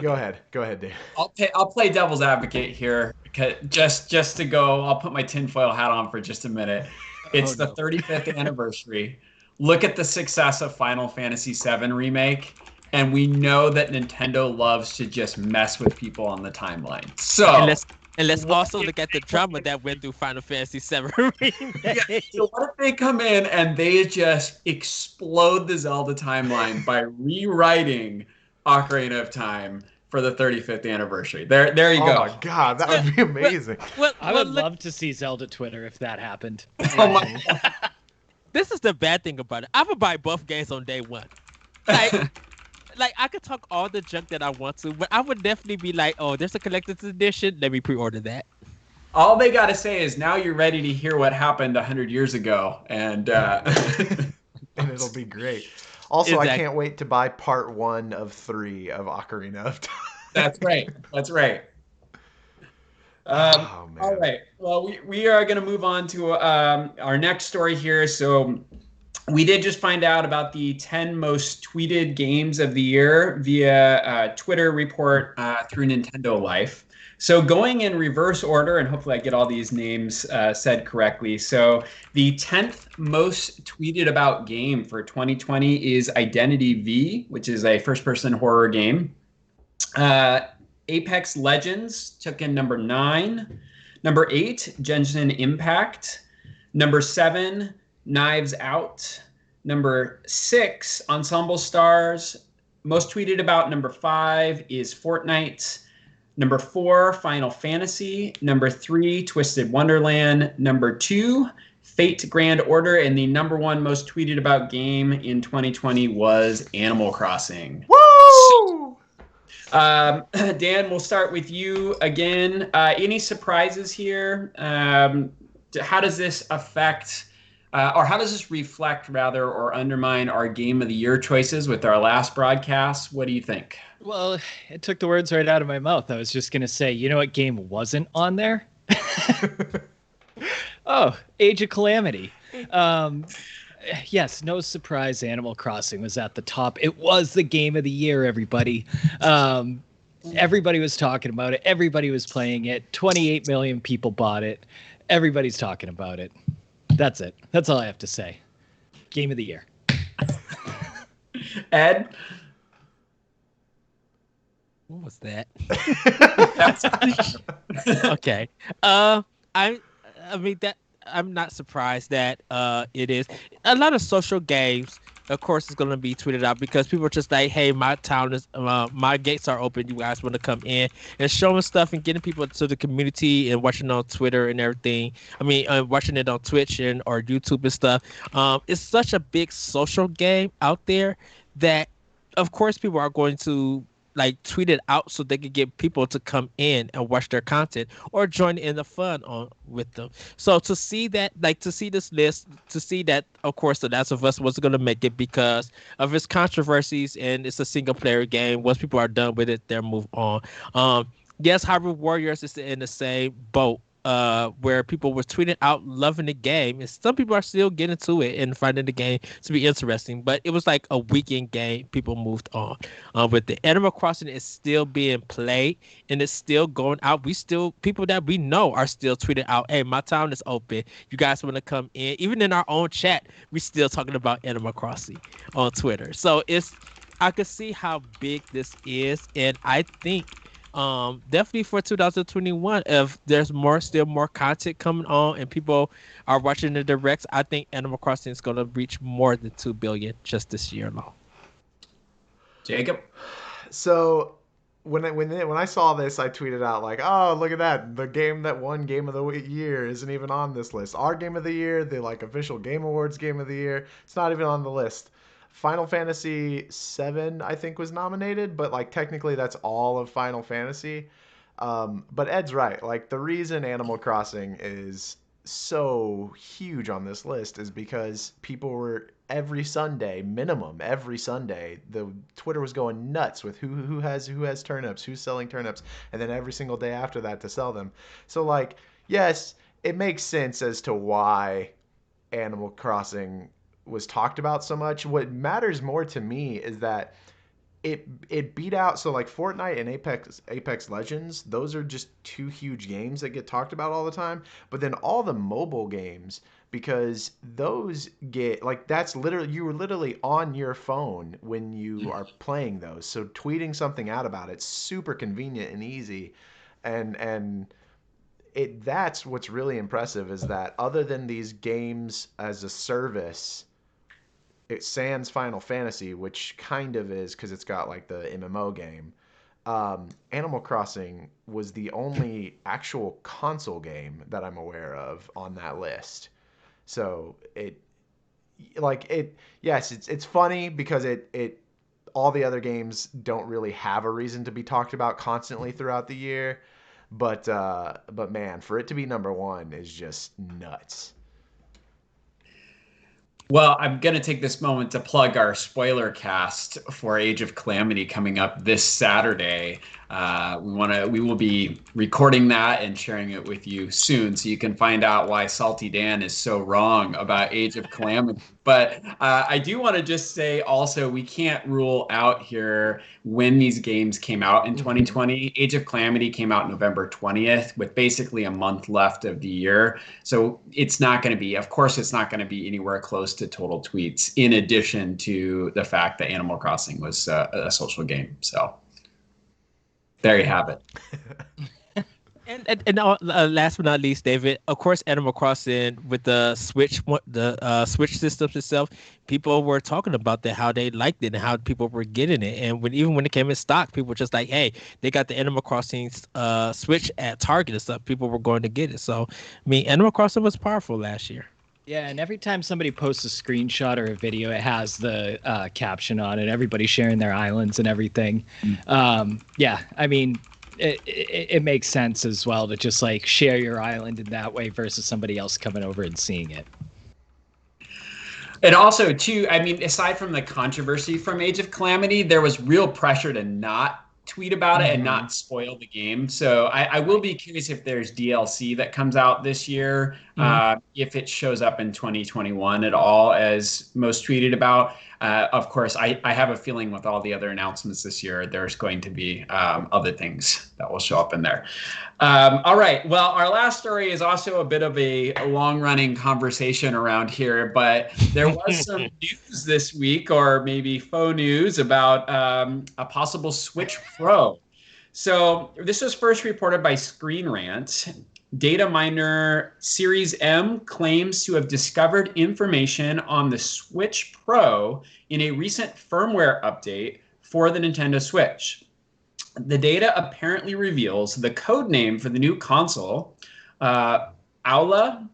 Go ahead, Dave. I'll play devil's advocate here, just to go. I'll put my tinfoil hat on for just a minute. It's the 35th anniversary. look at the success of Final Fantasy VII Remake, and we know that Nintendo loves to just mess with people on the timeline. And So, let's what also if look at the they come drama in- that went through Final Fantasy VII yeah, Remake. so what if they come in and they just explode the Zelda timeline by rewriting Ocarina of Time for the 35th anniversary? There you Oh go. my god, that would be Well, amazing. I well, would look, love to see Zelda Twitter if that happened. Oh my this is the bad thing about it. I would buy both games on day one. Like, like I could talk all the junk that I want to, but I would definitely be like, oh, there's a collector's edition. Let me pre-order that. All they got to say is now you're ready to hear what happened 100 years ago, and And it'll be great. Also, I Exactly. can't wait to buy part 1 of 3 of Ocarina of Time. that's right. That's right. Oh All man. right. Well, we are going to move on to our next story here. So we did just find out about the 10 most tweeted games of the year via Twitter report through Nintendo Life. So going in reverse order, and hopefully I get all these names said correctly. So the 10th most tweeted about game for 2020 is Identity V, which is a first-person horror game. Uh, Apex Legends took in number 9. Number 8, Genshin Impact. Number 7, Knives Out. Number 6, Ensemble Stars. Most tweeted about number 5 is Fortnite. Number 4, Final Fantasy. Number 3, Twisted Wonderland. Number 2, Fate Grand Order. And the number 1 most tweeted about game in 2020 was Animal Crossing. Woo! Dan, we'll start with you again. Any surprises here? How does this affect, or how does this reflect, rather, or undermine our Game of the Year choices with our last broadcast? What do you think? Well, it took the words right out of my mouth. I was just going to say, you know what game wasn't on there? Oh, Age of Calamity. Yes, no surprise, Animal Crossing was at the top. It was the game of the year, everybody. Everybody was talking about it. Everybody was playing it. 28 million people bought it. Everybody's talking about it. That's it. That's all I have to say. Game of the year. Ed? What was that? That's Okay. I mean that I'm not surprised that it is a lot of social games. Of course, it's gonna be tweeted out because people are just like, "Hey, my town is, my gates are open. You guys want to come in?" And showing stuff and getting people to the community and watching on Twitter and everything. I mean, watching it on Twitch and or YouTube and stuff. It's such a big social game out there that, of course, people are going to like tweet it out so they could get people to come in and watch their content or join in the fun on with them. So to see that, like to see this list, to see that, of course, The Last of Us was going to make it because of its controversies and it's a single player game. Once people are done with it, they'll move on. Yes, Hyrule Warriors is in the same boat. Where people were tweeting out loving the game, and some people are still getting to it and finding the game to be interesting. But it was like a weekend game. People moved on. With the Animal Crossing is still being played and it's still going out. We still people that we know are still tweeting out, "Hey, my town is open. You guys want to come in?" Even in our own chat, we still talking about Animal Crossing on Twitter. So I could see how big this is, and I think definitely for 2021, if there's still more content coming on and people are watching the directs, I think Animal Crossing is going to reach more than 2 billion just this year alone. Jacob? So when I saw this, I tweeted out like, "Oh, look at that! The game that won Game of the Year isn't even on this list. Our Game of the Year, the like official Game Awards Game of the Year, it's not even on the list." Final Fantasy VII, I think, was nominated, but like technically that's all of Final Fantasy. But Ed's right. Like the reason Animal Crossing is so huge on this list is because people were every Sunday, minimum every Sunday, the Twitter was going nuts with who has turnips, who's selling turnips, and then every single day after that to sell them. So like, yes, it makes sense as to why Animal Crossing was talked about so much. What matters more to me is that it beat out. So like Fortnite and Apex Legends, those are just two huge games that get talked about all the time. But then all the mobile games, because those get like, that's literally, you were literally on your phone when you are playing those. So tweeting something out about it's super convenient and easy. And it that's what's really impressive, is that other than these games as a service, it sans Final Fantasy, which kind of is because it's got like the MMO game. Animal Crossing was the only actual console game that I'm aware of on that list. So yes, it's funny because it all the other games don't really have a reason to be talked about constantly throughout the year, but man, for it to be number one is just nuts. Well, I'm going to take this moment to plug our spoiler cast for Age of Calamity coming up this Saturday. We will be recording that and sharing it with you soon, so you can find out why Salty Dan is so wrong about Age of Calamity. But I do want to just say also, we can't rule out here when these games came out in 2020. Age of Calamity came out November 20th with basically a month left of the year. So it's not going to be, of course, it's not going to be anywhere close to total tweets, in addition to the fact that Animal Crossing was a social game. So there you have it. And last but not least, David, of course, Animal Crossing with the Switch systems itself, people were talking about that, how they liked it and how people were getting it. And even when it came in stock, people were just like, hey, they got the Animal Crossing Switch at Target and stuff. People were going to get it. So, I mean, Animal Crossing was powerful last year. Yeah, and every time somebody posts a screenshot or a video, it has the caption on it. Everybody sharing their islands and everything. Yeah, I mean, it makes sense as well to just like share your island in that way versus somebody else coming over and seeing it. And also, too, I mean, aside from the controversy from Age of Calamity, there was real pressure to not tweet about it and not spoil the game. So I will be curious if there's DLC that comes out this year, if it shows up in 2021 at all, as most tweeted about. Of course, I have a feeling with all the other announcements this year, there's going to be other things that will show up in there. All right. Well, our last story is also a bit of a long-running conversation around here, but there was some news this week, or maybe faux news, about a possible Switch Pro. So this was first reported by Screen Rant. Datamine Series M claims to have discovered information on the Switch Pro in a recent firmware update for the Nintendo Switch. The data apparently reveals the code name for the new console, Aula,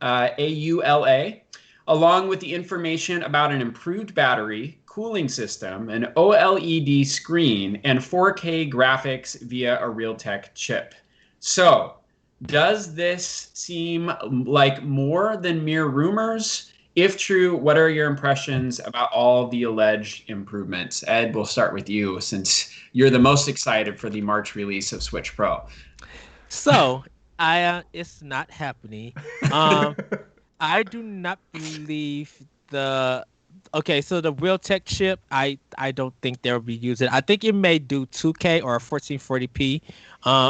A-U-L-A, along with the information about an improved battery, cooling system, an OLED screen, and 4K graphics via a Realtek chip. So, does this seem like more than mere rumors? If true, what are your impressions about all the alleged improvements? Ed, we'll start with you, since you're the most excited for the March release of Switch Pro. So, it's not happening. I do not believe okay, so the Realtek chip, I don't think they'll be using. I think it may do 2K or 1440p.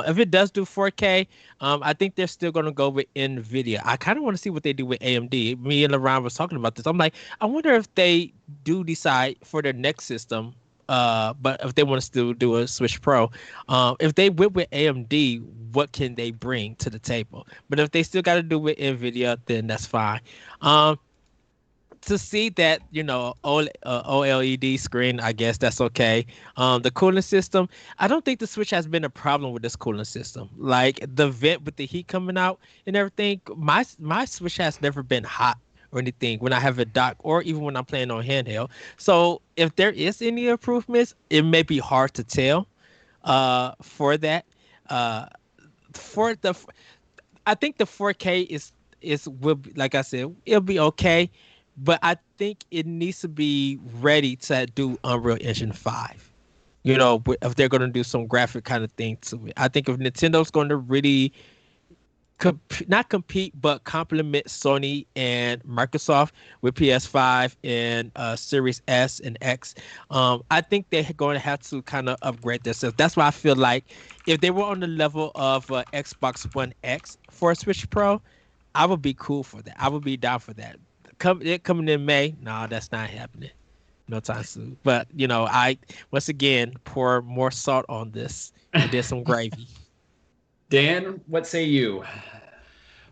If it does do 4K, I think they're still going to go with NVIDIA. I kind of want to see what they do with AMD. Me and LaRon was talking about this. I'm like, I wonder if they do decide for their next system, but if they want to still do a Switch Pro, if they went with AMD, what can they bring to the table? But if they still got to do with NVIDIA, then that's fine. To see that, OLED screen, I guess that's okay. The cooling system, I don't think the Switch has been a problem with this cooling system. Like the vent with the heat coming out and everything, my Switch has never been hot or anything when I have it docked, or even when I'm playing on handheld. So if there is any improvements, it may be hard to tell for that. I think the 4K will be, like I said, it'll be okay. But I think it needs to be ready to do Unreal Engine 5. If they're going to do some graphic kind of thing to it. I think if Nintendo's going to really not compete, but complement Sony and Microsoft with PS5 and Series S and X. I think they're going to have to kind of upgrade themselves. That's why I feel like if they were on the level of Xbox One X for a Switch Pro, I would be cool for that. I would be down for that. It coming in May, no, that's not happening. No time soon. But I once again pour more salt on this and then some gravy. Dan, what say you?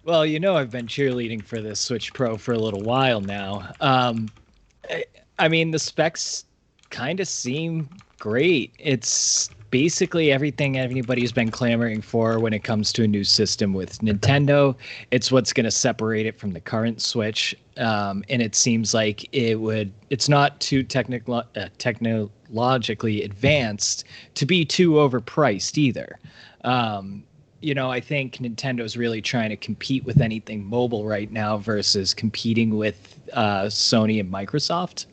Well, I've been cheerleading for this Switch Pro for a little while now. I mean, the specs kind of seem great. It's basically everything anybody's been clamoring for when it comes to a new system with Nintendo. It's what's going to separate it from the current Switch. And it seems like it's not too technologically advanced to be too overpriced either. I think Nintendo's really trying to compete with anything mobile right now versus competing with Sony and Microsoft.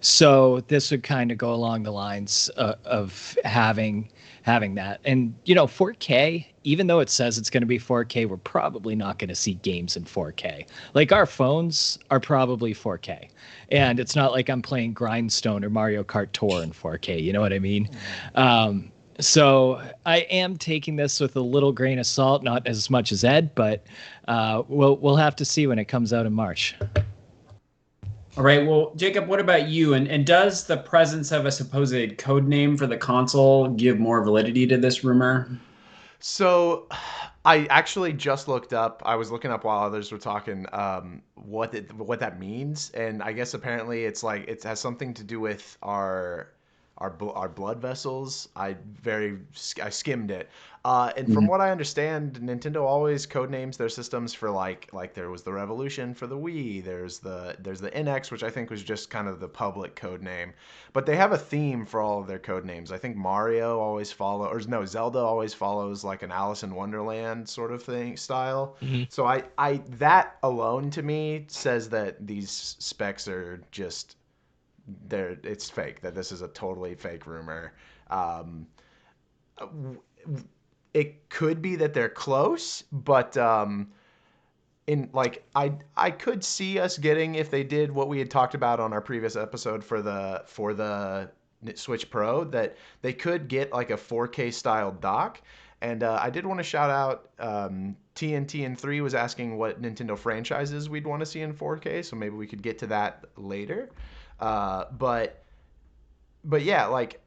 So this would kind of go along the lines of having that. And 4K, even though it says it's going to be 4K, we're probably not going to see games in 4K. Like our phones are probably 4K, and it's not like I'm playing Grindstone or Mario Kart Tour in 4K. You know what I mean? So I am taking this with a little grain of salt, not as much as Ed, but we'll have to see when it comes out in March. All right. Well, Jacob, what about you? And does the presence of a supposed code name for the console give more validity to this rumor? So I actually just looked up. I was looking up while others were talking what that means, and I guess apparently it's like it has something to do with our blood vessels. I skimmed it, and from what I understand, Nintendo always codenames their systems for like there was the Revolution for the Wii. There's the NX, which I think was just kind of the public code name, but they have a theme for all of their code names. I think Mario always Zelda always follows like an Alice in Wonderland sort of thing style. Mm-hmm. So I that alone to me says that these specs are just it's fake, that this is a totally fake rumor. It could be that they're close, but in like I could see us getting, if they did what we had talked about on our previous episode for the Switch Pro, that they could get like a 4K style dock. And I did want to shout out TNT and 3 was asking what Nintendo franchises we'd want to see in 4K, so maybe we could get to that later. But yeah, like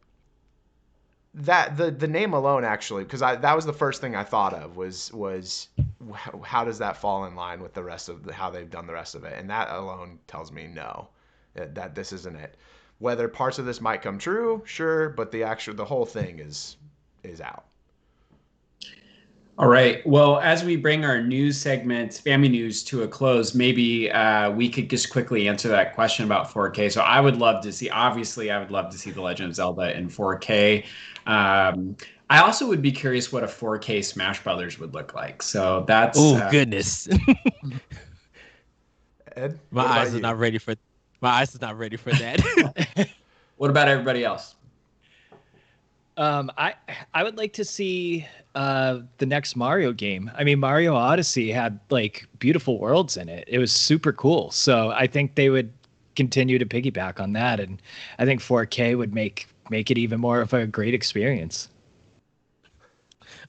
that the name alone, actually, because that was the first thing I thought of was how does that fall in line with the rest of how they've done the rest of it, and that alone tells me no, that this isn't it. Whether parts of this might come true, sure, but the whole thing is out. All right. Well, as we bring our news segment, family news, to a close, maybe we could just quickly answer that question about 4K. So I would love to see The Legend of Zelda in 4K. I also would be curious what a 4K Smash Brothers would look like. So that's... Goodness. Ed, My eyes are not ready for that. What about everybody else? I would like to see the next Mario game. I mean, Mario Odyssey had like beautiful worlds in it. It was super cool. So I think they would continue to piggyback on that, and I think 4K would make it even more of a great experience.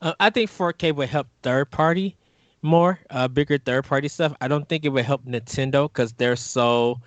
I think 4K would help third party more, bigger third party stuff. I don't think it would help Nintendo because they're so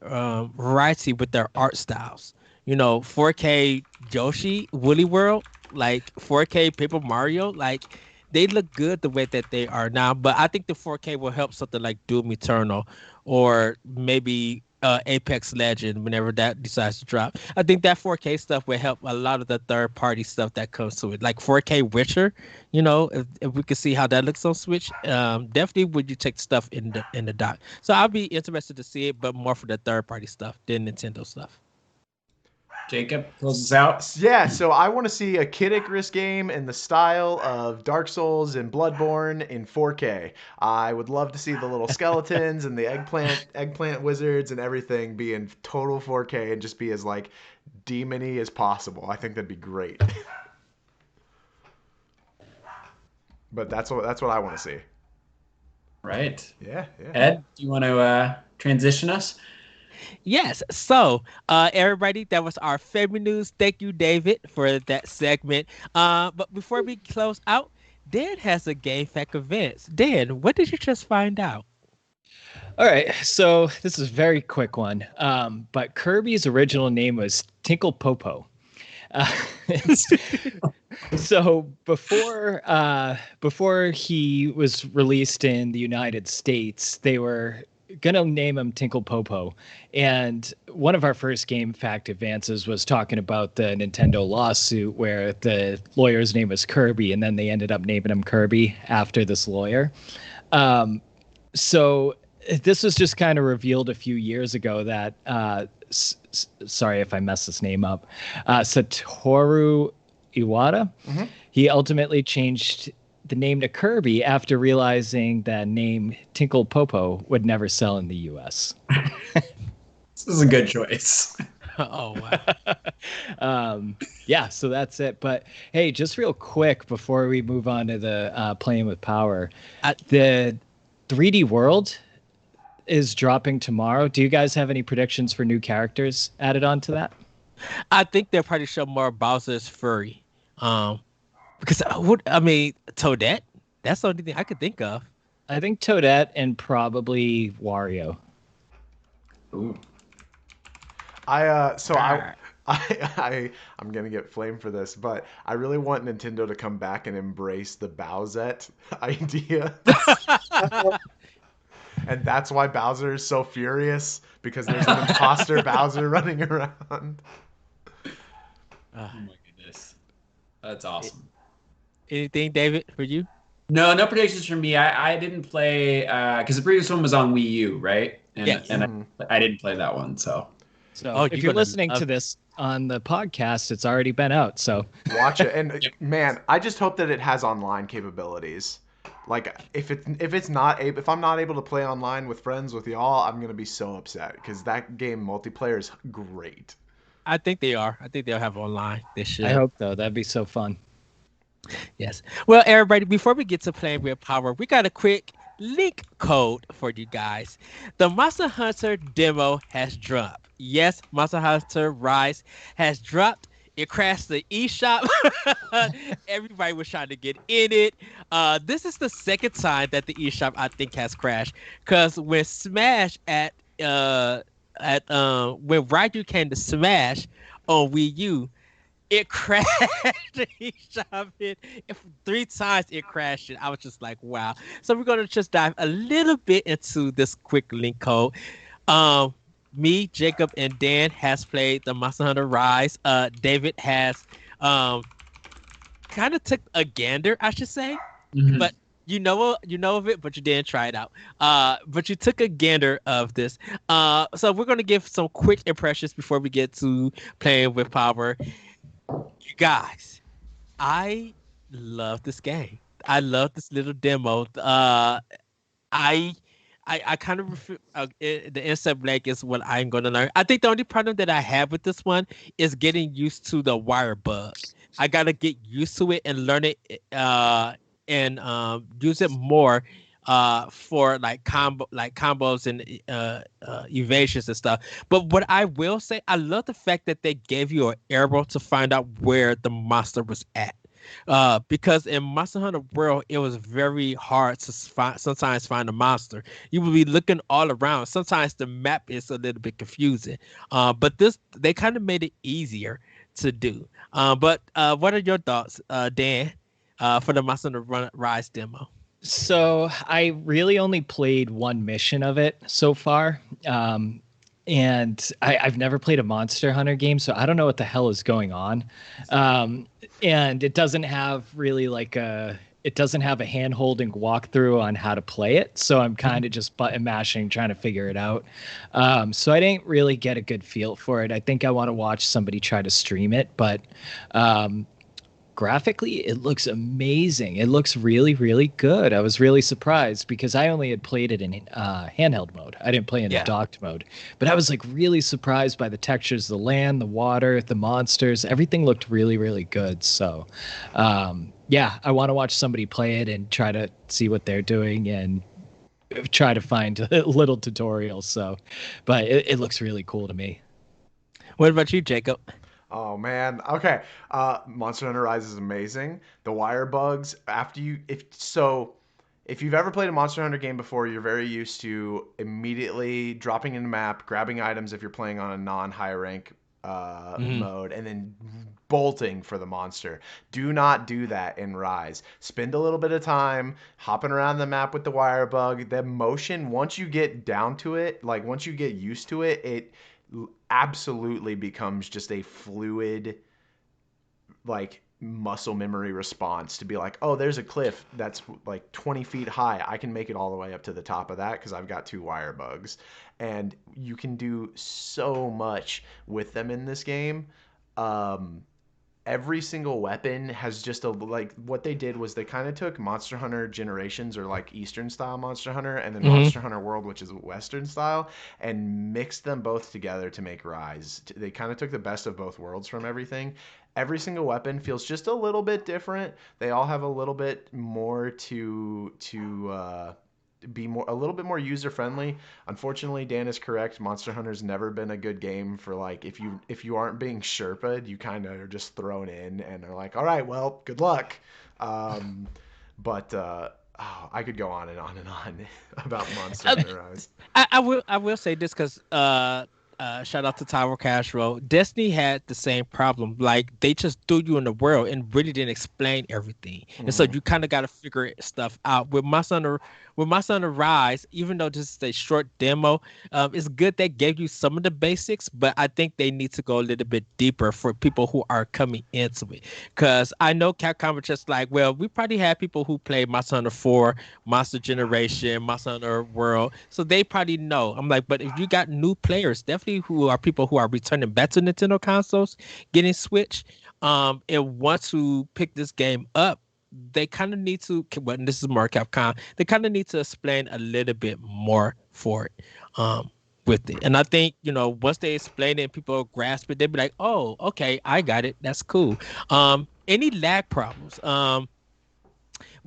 variety with their art styles. 4K Yoshi, Woolly World, like 4K Paper Mario, like they look good the way that they are now. But I think the 4K will help something like Doom Eternal or maybe Apex Legend whenever that decides to drop. I think that 4K stuff will help a lot of the third party stuff that comes to it, like 4K Witcher. If we could see how that looks on Switch, definitely would you take stuff in the dock. So I'll be interested to see it, but more for the third party stuff than Nintendo stuff. Jacob, close us out. Yeah, so I want to see a Kid Icarus game in the style of Dark Souls and Bloodborne in 4K. I would love to see the little skeletons and the eggplant wizards and everything be in total 4K and just be as like demony as possible. I think that'd be great. But that's what I want to see. Right. Yeah. Ed, do you want to transition us? Yes. So, everybody, that was our favorite news. Thank you, David, for that segment. But before we close out, Dan has a game fact events. Dan, what did you just find out? All right, so this is a very quick one. But Kirby's original name was Tinkle Popo. Uh, so before he was released in the United States, they were gonna name him Tinkle Popo. And one of our first game fact advances was talking about the Nintendo lawsuit where the lawyer's name was Kirby, and then they ended up naming him Kirby after this lawyer. So this was just kind of revealed a few years ago that sorry if I mess this name up, Satoru Iwata. Mm-hmm. He ultimately changed the name to Kirby after realizing that name Tinkle Popo would never sell in the U.S. This is a good choice. Oh, wow. Yeah, so that's it. But hey, just real quick before we move on to the playing with power, the 3D World is dropping tomorrow. Do you guys have any predictions for new characters added on to that? I think they'll probably show more Bowser's Fury. Because Toadette. That's the only thing I could think of. I think Toadette and probably Wario. Ooh. I'm gonna get flamed for this, but I really want Nintendo to come back and embrace the Bowsette idea. And that's why Bowser is so furious, because there's an imposter Bowser running around. Oh my goodness. That's awesome. Anything, David, for you? No predictions for me. I didn't play because the previous one was on Wii U, right? And, yes. And I didn't play that one, so if you're listening to this on the podcast, it's already been out, so watch it. And man, I just hope that it has online capabilities. Like if I'm not able to play online with friends with y'all, I'm gonna be so upset because that game multiplayer is great. I think they are. I think they'll have online this year. I hope so. That'd be so fun. Yes. Well, everybody, before we get to playing with power, we got a quick link code for you guys. The Monster Hunter demo has dropped. Yes, Monster Hunter Rise has dropped. It crashed the eShop. Everybody was trying to get in it. This is the second time that the eShop, I think, has crashed. Because when Smash when Ryu came to Smash on Wii U, it crashed the eShop. If 3 times it crashed it. I was just like, wow. So we're going to just dive a little bit into this quick link code. Me, Jacob, and Dan has played the Monster Hunter Rise. David has kind of took a gander, I should say. Mm-hmm. But you know of it, but you didn't try it out. But you took a gander of this. So we're going to give some quick impressions before we get to playing with power. You guys, I love this game. I love this little demo. I kind of the insect blank is what I'm going to learn. I think the only problem that I have with this one is getting used to the wire bug. I got to get used to it and learn it and use it more for combos and evasions and stuff. But what I will say, I love the fact that they gave you an arrow to find out where the monster was at. Because in Monster Hunter World, it was very hard to sometimes find a monster. You would be looking all around. Sometimes the map is a little bit confusing. But they kind of made it easier to do. But what are your thoughts, Dan, for the Monster Hunter Rise demo? So I really only played one mission of it so far. And I've never played a Monster Hunter game, so I don't know what the hell is going on. And it doesn't have really it doesn't have a hand-holding walkthrough on how to play it. So I'm kind of just button mashing, trying to figure it out. So I didn't really get a good feel for it. I think I want to watch somebody try to stream it, but graphically, it looks amazing. It looks really, really good. I was really surprised because I only had played it in handheld mode. I didn't play in docked mode. But I was really surprised by the textures, the land, the water, the monsters. Everything looked really, really good. So Yeah, I want to watch somebody play it and try to see what they're doing and try to find little tutorials. So, but it looks really cool to me. What about you, Jacob? Oh man. Okay. Monster Hunter Rise is amazing. The wire bugs after you if you've ever played a Monster Hunter game before, you're very used to immediately dropping in the map, grabbing items if you're playing on a non-high rank Mhm. mode, and then bolting for the monster. Do not do that in Rise. Spend a little bit of time hopping around the map with the wire bug. The motion, once you get down to it, like once you get used to it, it absolutely becomes just a fluid, like muscle memory response to be like, oh, there's a cliff that's like 20 feet high. I can make it all the way up to the top of that because I've got two wire bugs. And you can do so much with them in this game. Um, every single weapon has just a like what they did was they kind of took Monster Hunter Generations or like Eastern style Monster Hunter and then Mhm. Monster Hunter World, which is Western style, and mixed them both together to make Rise. They kind of took the best of both worlds from everything. Every single weapon feels just a little bit different. They all have a little bit more to be more a little bit more user friendly. Unfortunately, Dan is correct. Monster Hunter's never been a good game for like if you aren't being Sherpa'd, you kind of are just thrown in and are like, all right, well, good luck. Um, but oh, I could go on and on and on about Monster Uh, Hunter Rise. I will say this because shout out to Tower Castro. Destiny had the same problem. Like they just threw you in the world and really didn't explain everything, and so Mm-hmm. you kind of got to figure stuff out. With my son Rise, even though this is a short demo, it's good they gave you some of the basics, but I think they need to go a little bit deeper for people who are coming into it. Because I know Capcom was just like, well, we probably had people who played Monster Hunter 4, Monster Generation, Monster Hunter World, so they probably know. I'm like, but if you got new players, definitely who are people who are returning back to Nintendo consoles, getting Switch, and want to pick this game up, they kind of need to. Well, this is more Capcom. They kind of need to explain a little bit more for it. With it. And I think, once they explain it, people grasp it, they'll be like, oh, okay, I got it. That's cool. Any lag problems?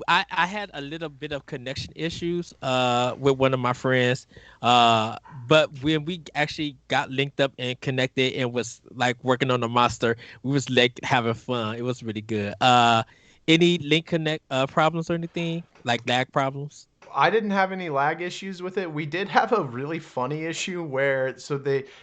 I had a little bit of connection issues with one of my friends. But when we actually got linked up and connected and was like working on the monster, we was like having fun. It was really good. Any link connect problems or anything? Like lag problems? I didn't have any lag issues with it. We did have a really funny issue where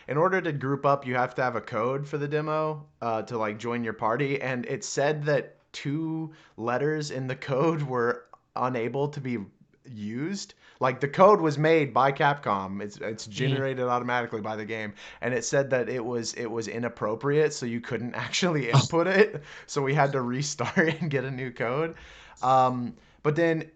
in order to group up, you have to have a code for the demo to like join your party, and it said that two letters in the code were unable to be used. Like the code was made by Capcom. It's Mm. generated automatically by the game, and it said that it was inappropriate, so you couldn't actually input it. So we had to restart and get a new code. But then.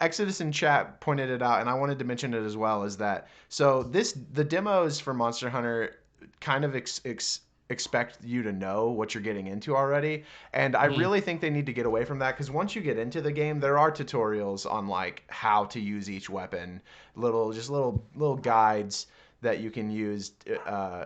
Exodus in chat pointed it out, and I wanted to mention it as well. Is that so? The demos for Monster Hunter kind of expect you to know what you're getting into already, and I Mm. really think they need to get away from that because once you get into the game, there are tutorials on like how to use each weapon, little guides that you can use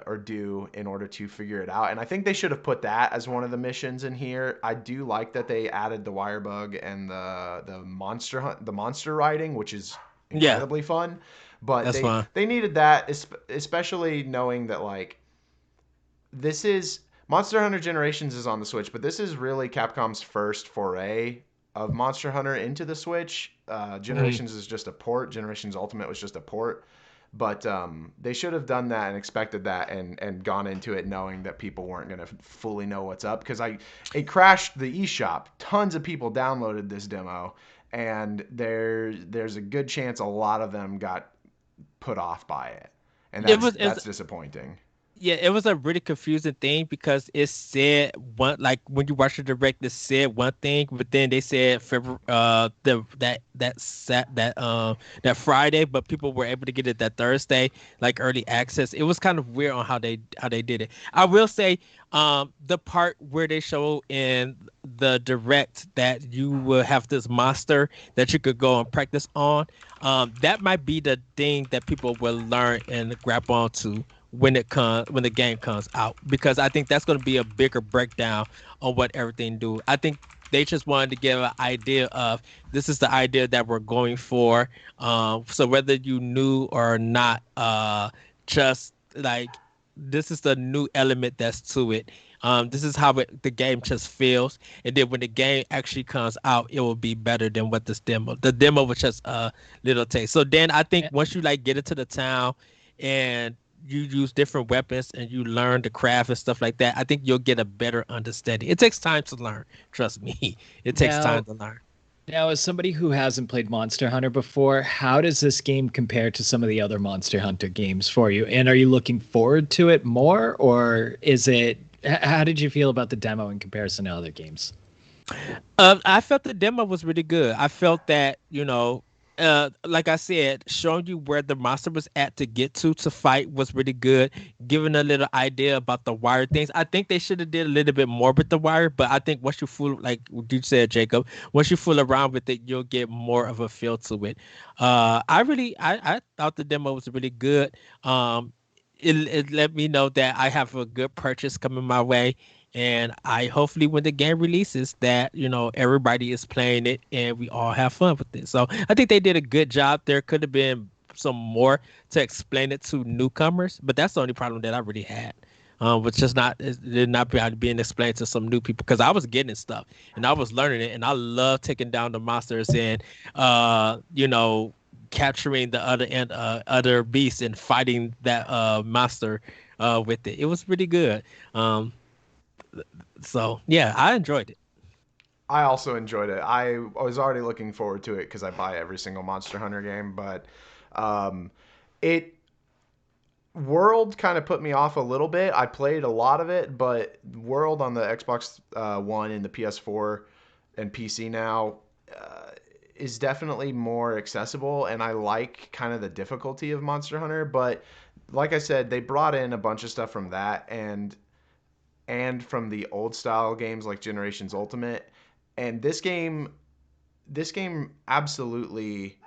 or do in order to figure it out. And I think they should have put that as one of the missions in here. I do like that they added the wire bug and the monster hunt, the monster riding, which is Yeah, incredibly fun. But that's they fine. they needed that, especially knowing that like this is Monster Hunter Generations is on the Switch, but this is really Capcom's first foray of Monster Hunter into the Switch. Mhm. Generations is just a port. Generations Ultimate was just a port. But they should have done that and expected that and gone into it knowing that people weren't going to fully know what's up because it crashed the eShop. Tons of people downloaded this demo, and there's a good chance a lot of them got put off by it, and It that's was. that's disappointing. Yeah, it was a really confusing thing because it said one like when you watch the direct, it said one thing, but then they said February that Friday, but people were able to get it that Thursday, like early access. It was kind of weird on how they did it. I will say, the part where they show in the direct that you will have this monster that you could go and practice on, that might be the thing that people will learn and grab onto when the game comes out because I think that's going to be a bigger breakdown on what everything do. I think They just wanted to give an idea of this is the idea that we're going for. So whether you knew or not, just like this is the new element that's to it. This is how the game just feels, and then when the game actually comes out, it will be better than what this demo. The demo was just a little taste. So then I think once you like get into the town, and you use different weapons and you learn the craft and stuff like that, I think you'll get a better understanding. It takes time to learn. Trust me, it takes time to learn. Now, as somebody who hasn't played Monster Hunter before, how does this game compare to some of the other Monster Hunter games for you? And are you looking forward to it more, or is it? How did you feel about the demo in comparison to other games? I felt the demo was really good. I felt that, like I said, showing you where the monster was at to get to fight was really good. Giving a little idea about the wire things. I think they should have did a little bit more with the wire, but I think once you fool, like you said, Jacob, once you fool around with it, you'll get more of a feel to it. I thought the demo was really good. It let me know that I have a good purchase coming my way. And I hopefully when the game releases that, everybody is playing it and we all have fun with it. So I think they did a good job. There could have been some more to explain it to newcomers, but that's the only problem that I really had. Which just did not being explained to some new people, because I was getting stuff and I was learning it, and I love taking down the monsters and capturing the other beasts and fighting that monster with it. It was pretty good. So yeah, I enjoyed it. I also enjoyed it. I was already looking forward to it because I buy every single Monster Hunter game, but it World kind of put me off a little bit. I played a lot of it, but World on the Xbox One and the PS4 and PC now is definitely more accessible, and I like kind of the difficulty of Monster Hunter. But like I said, they brought in a bunch of stuff from that and from the old style games like Generations Ultimate. And this game absolutely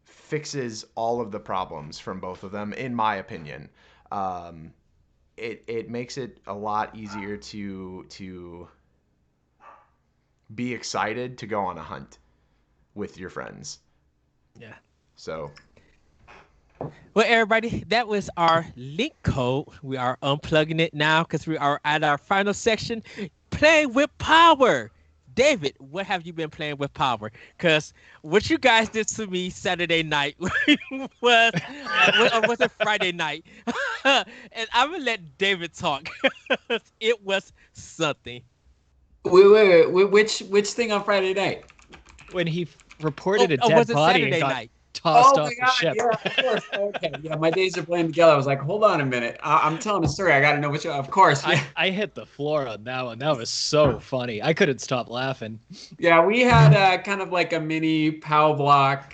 fixes all of the problems from both of them, in my opinion. It makes it a lot easier to be excited to go on a hunt with your friends. Yeah. So. Well, everybody, that was our link code. We are unplugging it now because we are at our final section, playing with power. David, what have you been playing with power? Because what you guys did to me Saturday night was, or was it Friday night? And I'm going to let David talk. It was something. Wait. Which thing on Friday night? When he reported a was dead it body Saturday and got night? tossed off the ship. Yeah, of course. Okay, yeah, my days are playing together. I was like, hold on a minute. I'm telling a story. I got to know which. Of course. Yeah. I hit the floor on that one. That was so funny. I couldn't stop laughing. Yeah, we had kind of like a mini Pow Block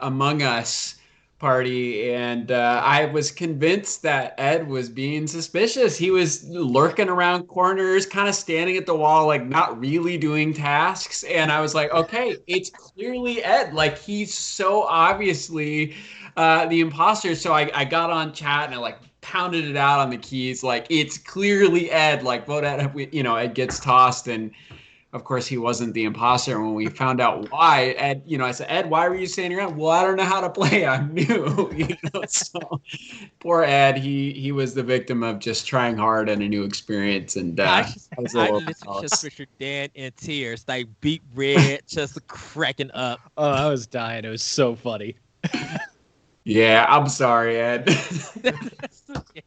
Among Us party, and I was convinced that Ed was being suspicious. He was lurking around corners, kind of standing at the wall, like not really doing tasks. And I was like, okay, it's clearly Ed. Like he's so obviously the imposter. So I got on chat and I like pounded it out on the keys. Like it's clearly Ed. Like vote Ed. Ed gets tossed, and of course, he wasn't the imposter. And when we found out why, Ed, I said, Ed, why were you standing around? Well, I don't know how to play. I'm new. So poor Ed, he was the victim of just trying hard and a new experience. And I literally just pictured Dan in tears, like beet red, just cracking up. Oh, I was dying. It was so funny. Yeah, I'm sorry, Ed.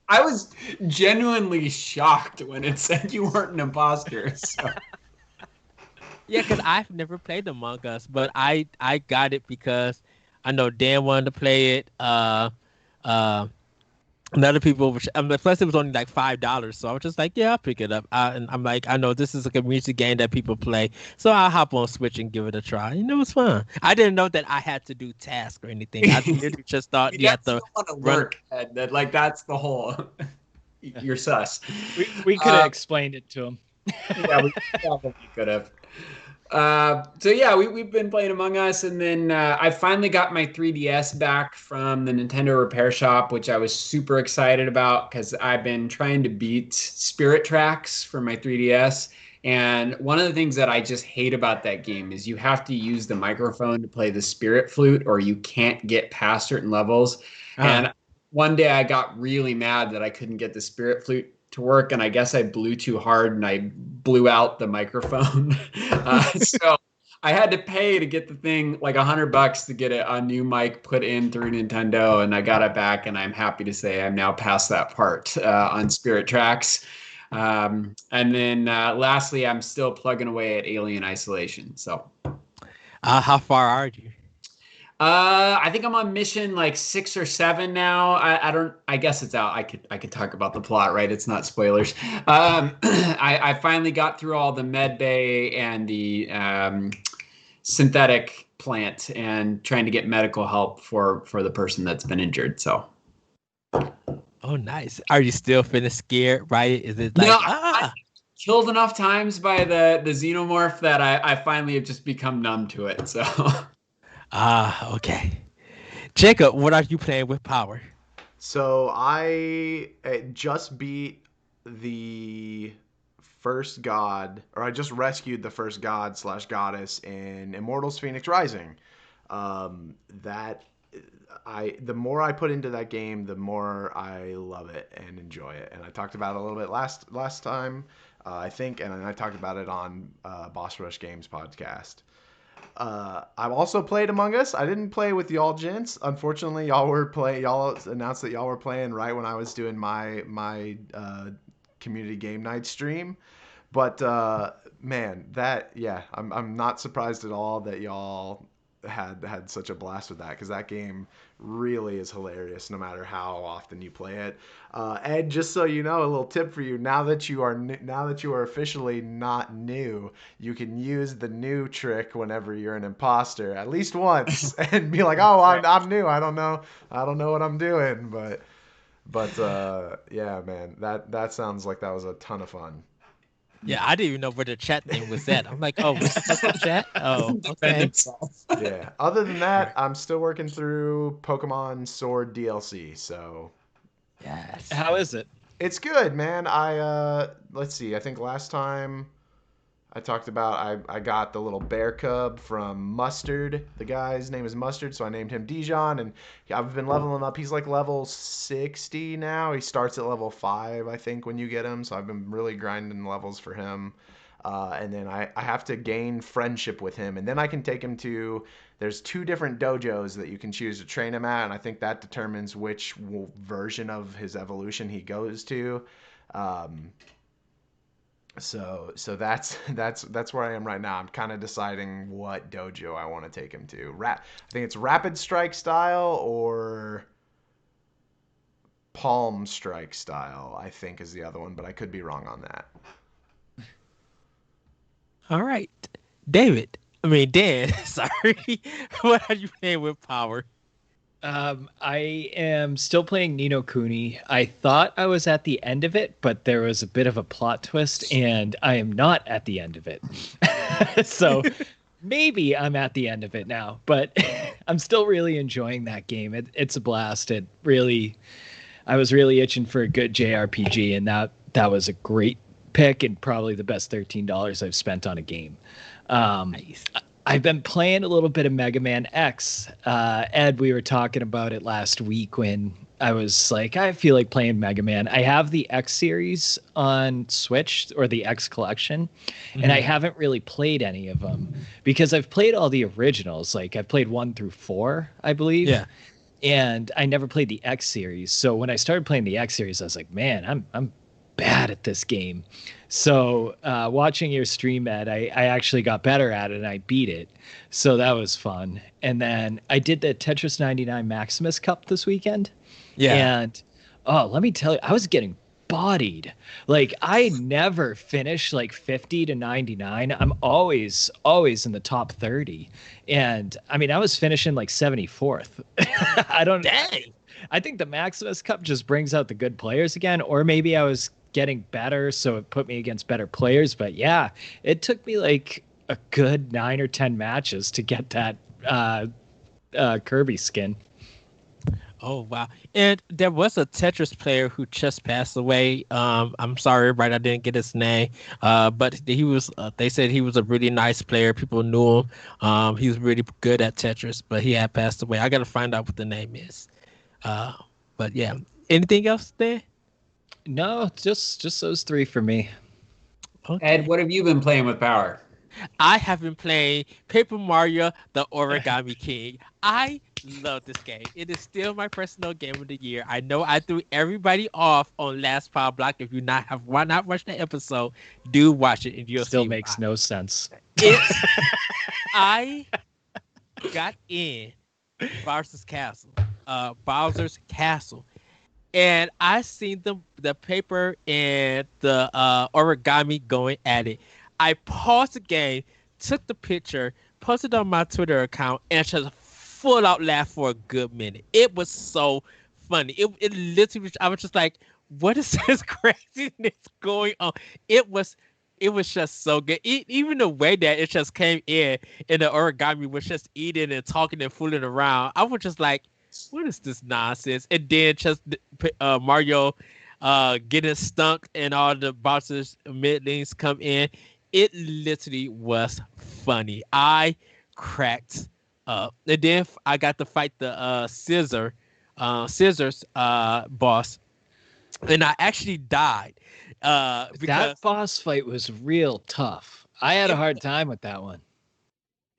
I was genuinely shocked when it said you weren't an imposter. So. Yeah, because I've never played Among Us, but I got it because I know Dan wanted to play it. And other people, plus it was only like $5, so I was just like, yeah, I'll pick it up. And I'm like, I know this is a community game that people play, so I'll hop on Switch and give it a try. And it was fun. I didn't know that I had to do tasks or anything. I literally just thought you had to work. Ed, like that's the whole. You're sus. We could have explained it to him. Yeah, we probably could have. So yeah, we've been playing Among Us, and then I finally got my 3DS back from the Nintendo repair shop, which I was super excited about because I've been trying to beat Spirit Tracks for my 3DS, And one of the things that I just hate about that game is you have to use the microphone to play the spirit flute, or you can't get past certain levels. Uh, And one day I got really mad that I couldn't get the spirit flute to work, and I guess I blew too hard and I blew out the microphone. So I had to pay to get the thing like $100 to get a new mic put in through Nintendo, and I got it back, and I'm happy to say I'm now past that part on Spirit Tracks. And then lastly, I'm still plugging away at Alien Isolation. So, how far are you? I think I'm on mission like 6 or 7 now. I don't. I guess it's out. I could talk about the plot, right? It's not spoilers. I finally got through all the med bay and the synthetic plant, and trying to get medical help for the person that's been injured. So. Oh, nice. Are you still feeling scared, right? Is it like, no, I killed enough times by the xenomorph that I finally have just become numb to it. So. Okay. Jacob, what are you playing with Power? So I just beat the first god, or I just rescued the first god / goddess in Immortals Phoenix Rising. The more I put into that game, the more I love it and enjoy it. And I talked about it a little bit last time, I think, and I talked about it on Boss Rush Games podcast. I've also played Among Us. I didn't play with y'all gents. Unfortunately, y'all announced that y'all were playing right when I was doing my community game night stream. But man, I'm not surprised at all that y'all had such a blast with that, because that game really is hilarious no matter how often you play it. Ed, just so you know, a little tip for you: now that you are officially not new, you can use the new trick whenever you're an imposter at least once and be like, "Oh, I'm new. I don't know what I'm doing." But yeah, man, that sounds like that was a ton of fun. Yeah, I didn't even know where the chat thing was at. I'm like, oh, what's the chat? Oh, okay. Yeah. Other than that, I'm still working through Pokemon Sword DLC. So, Yes. How is it? it's good, man. Let's see. I think last time I talked about I got the little bear cub from Mustard. The guy's name is Mustard, so I named him Dijon, and I've been leveling him up. He's like level 60 now. He starts at level 5, I think, when you get him. So I've been really grinding levels for him. And then I have to gain friendship with him, and then I can take him to. There's 2 different dojos that you can choose to train him at, and I think that determines which version of his evolution he goes to. So that's where I am right now. I'm kind of deciding what dojo I want to take him to. I think it's Rapid Strike style or Palm Strike style, I think, is the other one, but I could be wrong on that. All right. Dan, sorry. What are you playing with Power? I am still playing Ni no Kuni. I thought I was at the end of it, but there was a bit of a plot twist, and I am not at the end of it. So maybe I'm at the end of it now, but I'm still really enjoying that game. It's a blast. I was really itching for a good JRPG, and that was a great pick and probably the best $13 I've spent on a game. Nice. I've been playing a little bit of Mega Man X. Ed, we were talking about it last week when I was like, I feel like playing Mega Man. I have the X series on Switch, or the X collection, and I haven't really played any of them because I've played all the originals. Like I've played 1 through 4, I believe. Yeah. And I never played the X series. So when I started playing the X series, I was like, man, I'm bad at this game. So watching your stream, Ed, I actually got better at it and I beat it. So that was fun. And then I did the Tetris 99 Maximus Cup this weekend. Yeah. And let me tell you, I was getting bodied. Like I never finish like 50 to 99. I'm always in the top 30. And I mean, I was finishing like 74th. Dang. I think the Maximus Cup just brings out the good players again, or maybe I was getting better, so it put me against better players. But yeah, it took me like a good 9 or 10 matches to get that Kirby skin. Oh wow! And there was a Tetris player who just passed away. I'm sorry, right? I didn't get his name. But he was. They said he was a really nice player. People knew him. He was really good at Tetris, but he had passed away. I got to find out what the name is. Uh, but yeah. Anything else there? No, just those three for me. Ed, Okay. what have you been playing with Power? I have been playing Paper Mario: The Origami King. I love this game. It is still my personal game of the year. I know I threw everybody off on last Power Block. If you not have why not watch the episode, do watch it and you'll Still see makes why. no sense. It's I got in Bowser's Castle, and I seen the paper and the origami going at it. I paused the game, took the picture, posted on my Twitter account, and just full out laughed for a good minute. It was so funny. It literally, I was just like, "What is this craziness going on?" It was. It was just so good. Even the way that it just came in and the origami was just eating and talking and fooling around. I was just like, what is this nonsense? And then just Mario getting stunk and all the bosses midlings come in. It literally was funny. I cracked up. And then I got to fight the scissors boss, and I actually died because That boss fight was real tough. I had a it hard time with that one.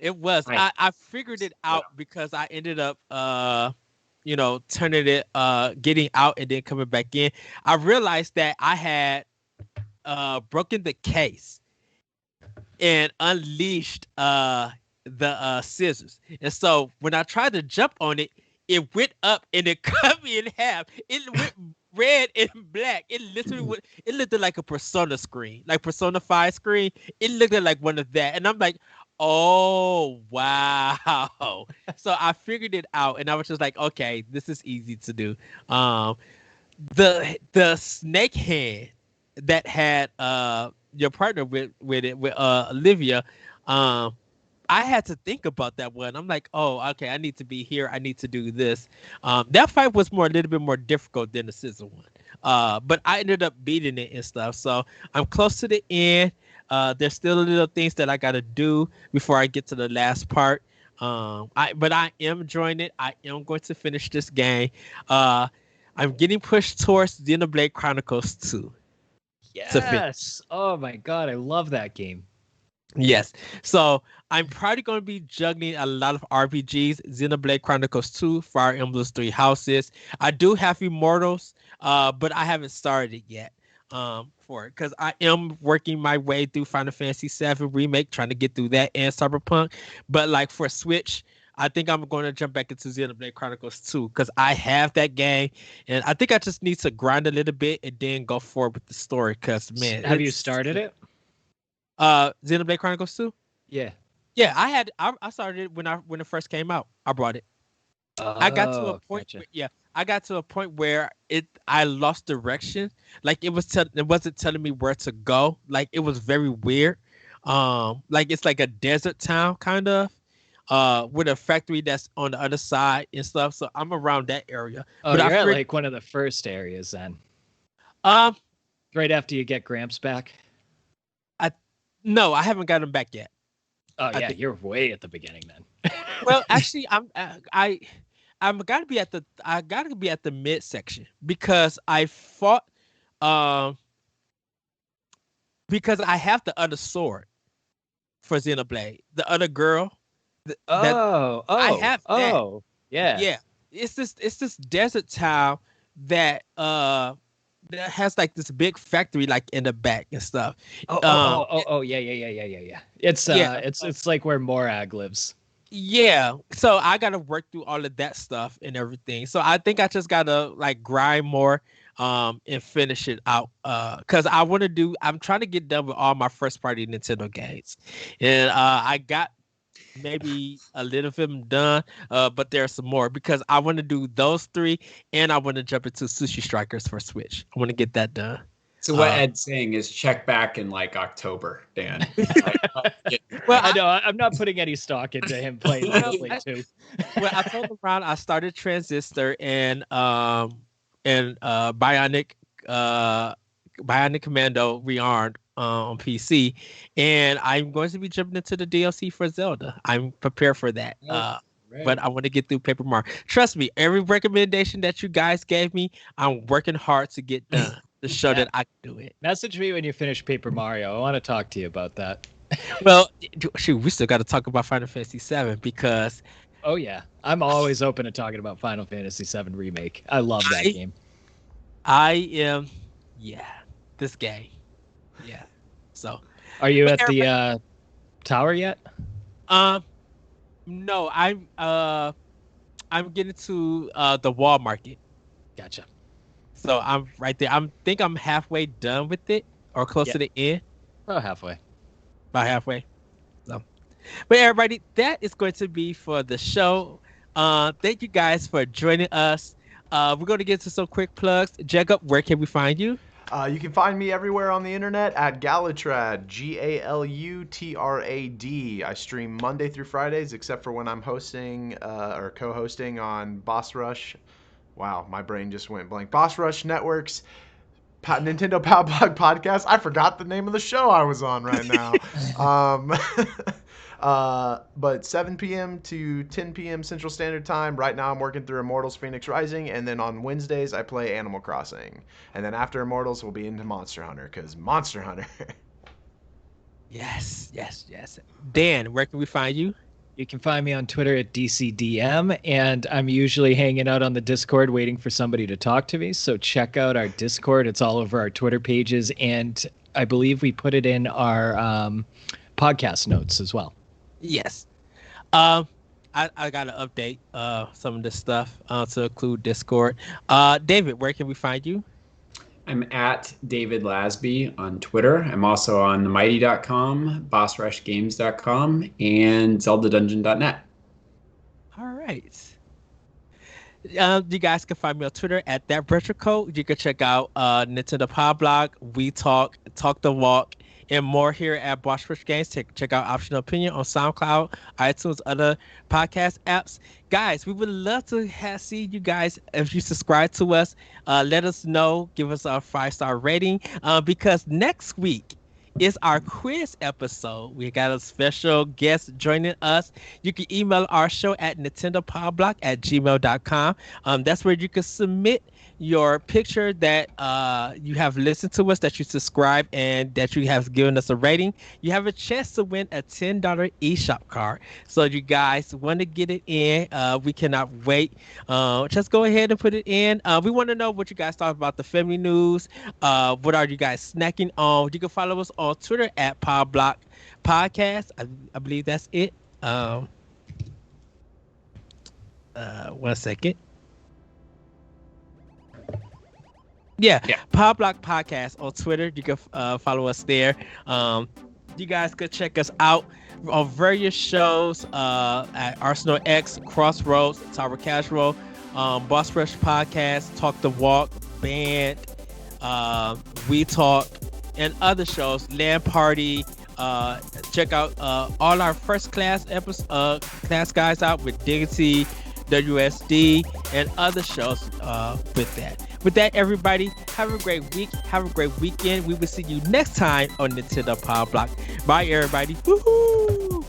it was. Right. I figured it out because I ended up turning it getting out and then coming back in. I realized that I had broken the case and unleashed the scissors. And so when I tried to jump on it, it went up and it cut me in half. It went red and black. It literally it looked like a Persona screen, like Persona 5 screen. It looked like one of that. And I'm like, oh wow. So I figured it out and I was just like, okay, this is easy to do. The snake hand that had your partner with it with Olivia, I had to think about that one. I'm like, oh, okay, I need to be here. I need to do this. That fight was a little bit more difficult than the scissor one. But I ended up beating it and stuff. So I'm close to the end. There's still little things that I gotta do before I get to the last part. But I am enjoying it. I am going to finish this game. I'm getting pushed towards Xenoblade Chronicles 2. To finish. Yes. Oh my god, I love that game. Yes. So I'm probably going to be juggling a lot of RPGs, Xenoblade Chronicles 2, Fire Emblem 3 Houses. I do have Immortals, but I haven't started it yet for it because I am working my way through Final Fantasy 7 Remake, trying to get through that and Cyberpunk. But like for Switch, I think I'm going to jump back into Xenoblade Chronicles 2 because I have that game, and I think I just need to grind a little bit and then go forward with the story. Because man, Have you started it? Xenoblade Chronicles 2? Yeah. Yeah, I started it when it first came out. I brought it. I got to a point Gotcha. where, yeah, I got to a point where I lost direction. Like it wasn't telling me where to go. Like it was very weird. Like it's like a desert town kind of with a factory that's on the other side and stuff. So I'm around that area. Oh, But you're I at figured, like one of the first areas then. um Right after you get Gramps back. no, I haven't gotten back yet. Oh I yeah, think- you're way at the beginning then. Well, actually, I'm gotta be at the midsection because I fought because I have the other sword for Xenoblade. The other girl. I have that. Yeah. Yeah. It's this desert town that that has like this big factory like in the back and stuff. Yeah. It's Yeah. it's like where Morag lives. Yeah, so I gotta work through all of that stuff and everything. So I think I just gotta like grind more, and finish it out. Cause I'm trying to get done with all my first party Nintendo games, and I got maybe a little of them done. But there's some more because I want to do those three, and I want to jump into Sushi Strikers for Switch. I want to get that done. So what Ed's saying is check back in like October, Dan. Well, I know I'm not putting any stock into him playing Xenoblade 2. Well, I told around I started Transistor and Bionic Commando Rearmed on PC, and I'm going to be jumping into the DLC for Zelda. I'm prepared for that. Right. But I want to get through Paper Mario. Trust me, every recommendation that you guys gave me, I'm working hard to get done to show that I can do it. Message me when you finish Paper Mario. I want to talk to you about that. Well, shoot, we still got to talk about Final Fantasy VII because... Oh, yeah. I'm always open to talking about Final Fantasy VII Remake. I love that game. This game. Yeah. So... Are you at the tower yet? No, I'm getting to the wall market. Gotcha. So I'm right there. think I'm halfway done with it, or close to the end. About halfway. So, but everybody, that is going to be for the show. Thank you guys for joining us. We're going to get to some quick plugs. Jacob, where can we find you? You can find me everywhere on the internet at Galutrad, Galutrad. I stream Monday through Fridays, except for when I'm hosting or co-hosting on Boss Rush. Wow, my brain just went blank. Boss Rush Network's Nintendo Pow Block podcast. I forgot the name of the show I was on right now. But 7 p.m. to 10 p.m. Central Standard Time. Right now I'm working through Immortals Phoenix Rising, and then on Wednesdays I play Animal Crossing. And then after Immortals we'll be into Monster Hunter, because Monster Hunter. Yes. Dan, where can we find you? You can find me on Twitter at DCDM, and I'm usually hanging out on the Discord waiting for somebody to talk to me. So check out our Discord. It's all over our Twitter pages, and I believe we put it in our podcast notes as well. Yes. I got to update some of this stuff to include Discord. David, where can we find you? I'm at David Lasby on Twitter. I'm also on themighty.com, bossrushgames.com, and zeldadungeon.net. All right. You guys can find me on Twitter at ThatRetroCode. You can check out Nintendo Pow Block, We Talk the Walk, and more here at Boss Rush Games. Check out Optional Opinion on SoundCloud, iTunes, other podcast apps. Guys, we would love to see you guys. If you subscribe to us, let us know. Give us a 5-star rating because next week is our quiz episode. We got a special guest joining us. You can email our show at nintendopowblock@gmail.com. That's where you can submit your picture that you have listened to us, that you subscribe, and that you have given us a rating. You have a chance to win a $10 eShop card. So you guys want to get it in. We cannot wait. Just go ahead and put it in. We want to know what you guys thought about the family news. What are you guys snacking on? You can follow us on Twitter at Pow Block Podcast. I believe that's it. 1 second. Yeah, Pow Block Podcast on Twitter. You can follow us there. You guys could check us out on various shows at Arsenal X, Crossroads, Tower Casual, Boss Rush Podcast, Talk the Walk, Band, We Talk, and other shows, Land Party. Check out all our first class class guys out with Dignity, WSD, and other shows with that. With that, everybody, have a great week. Have a great weekend. We will see you next time on Nintendo Pow Block. Bye, everybody. Woohoo!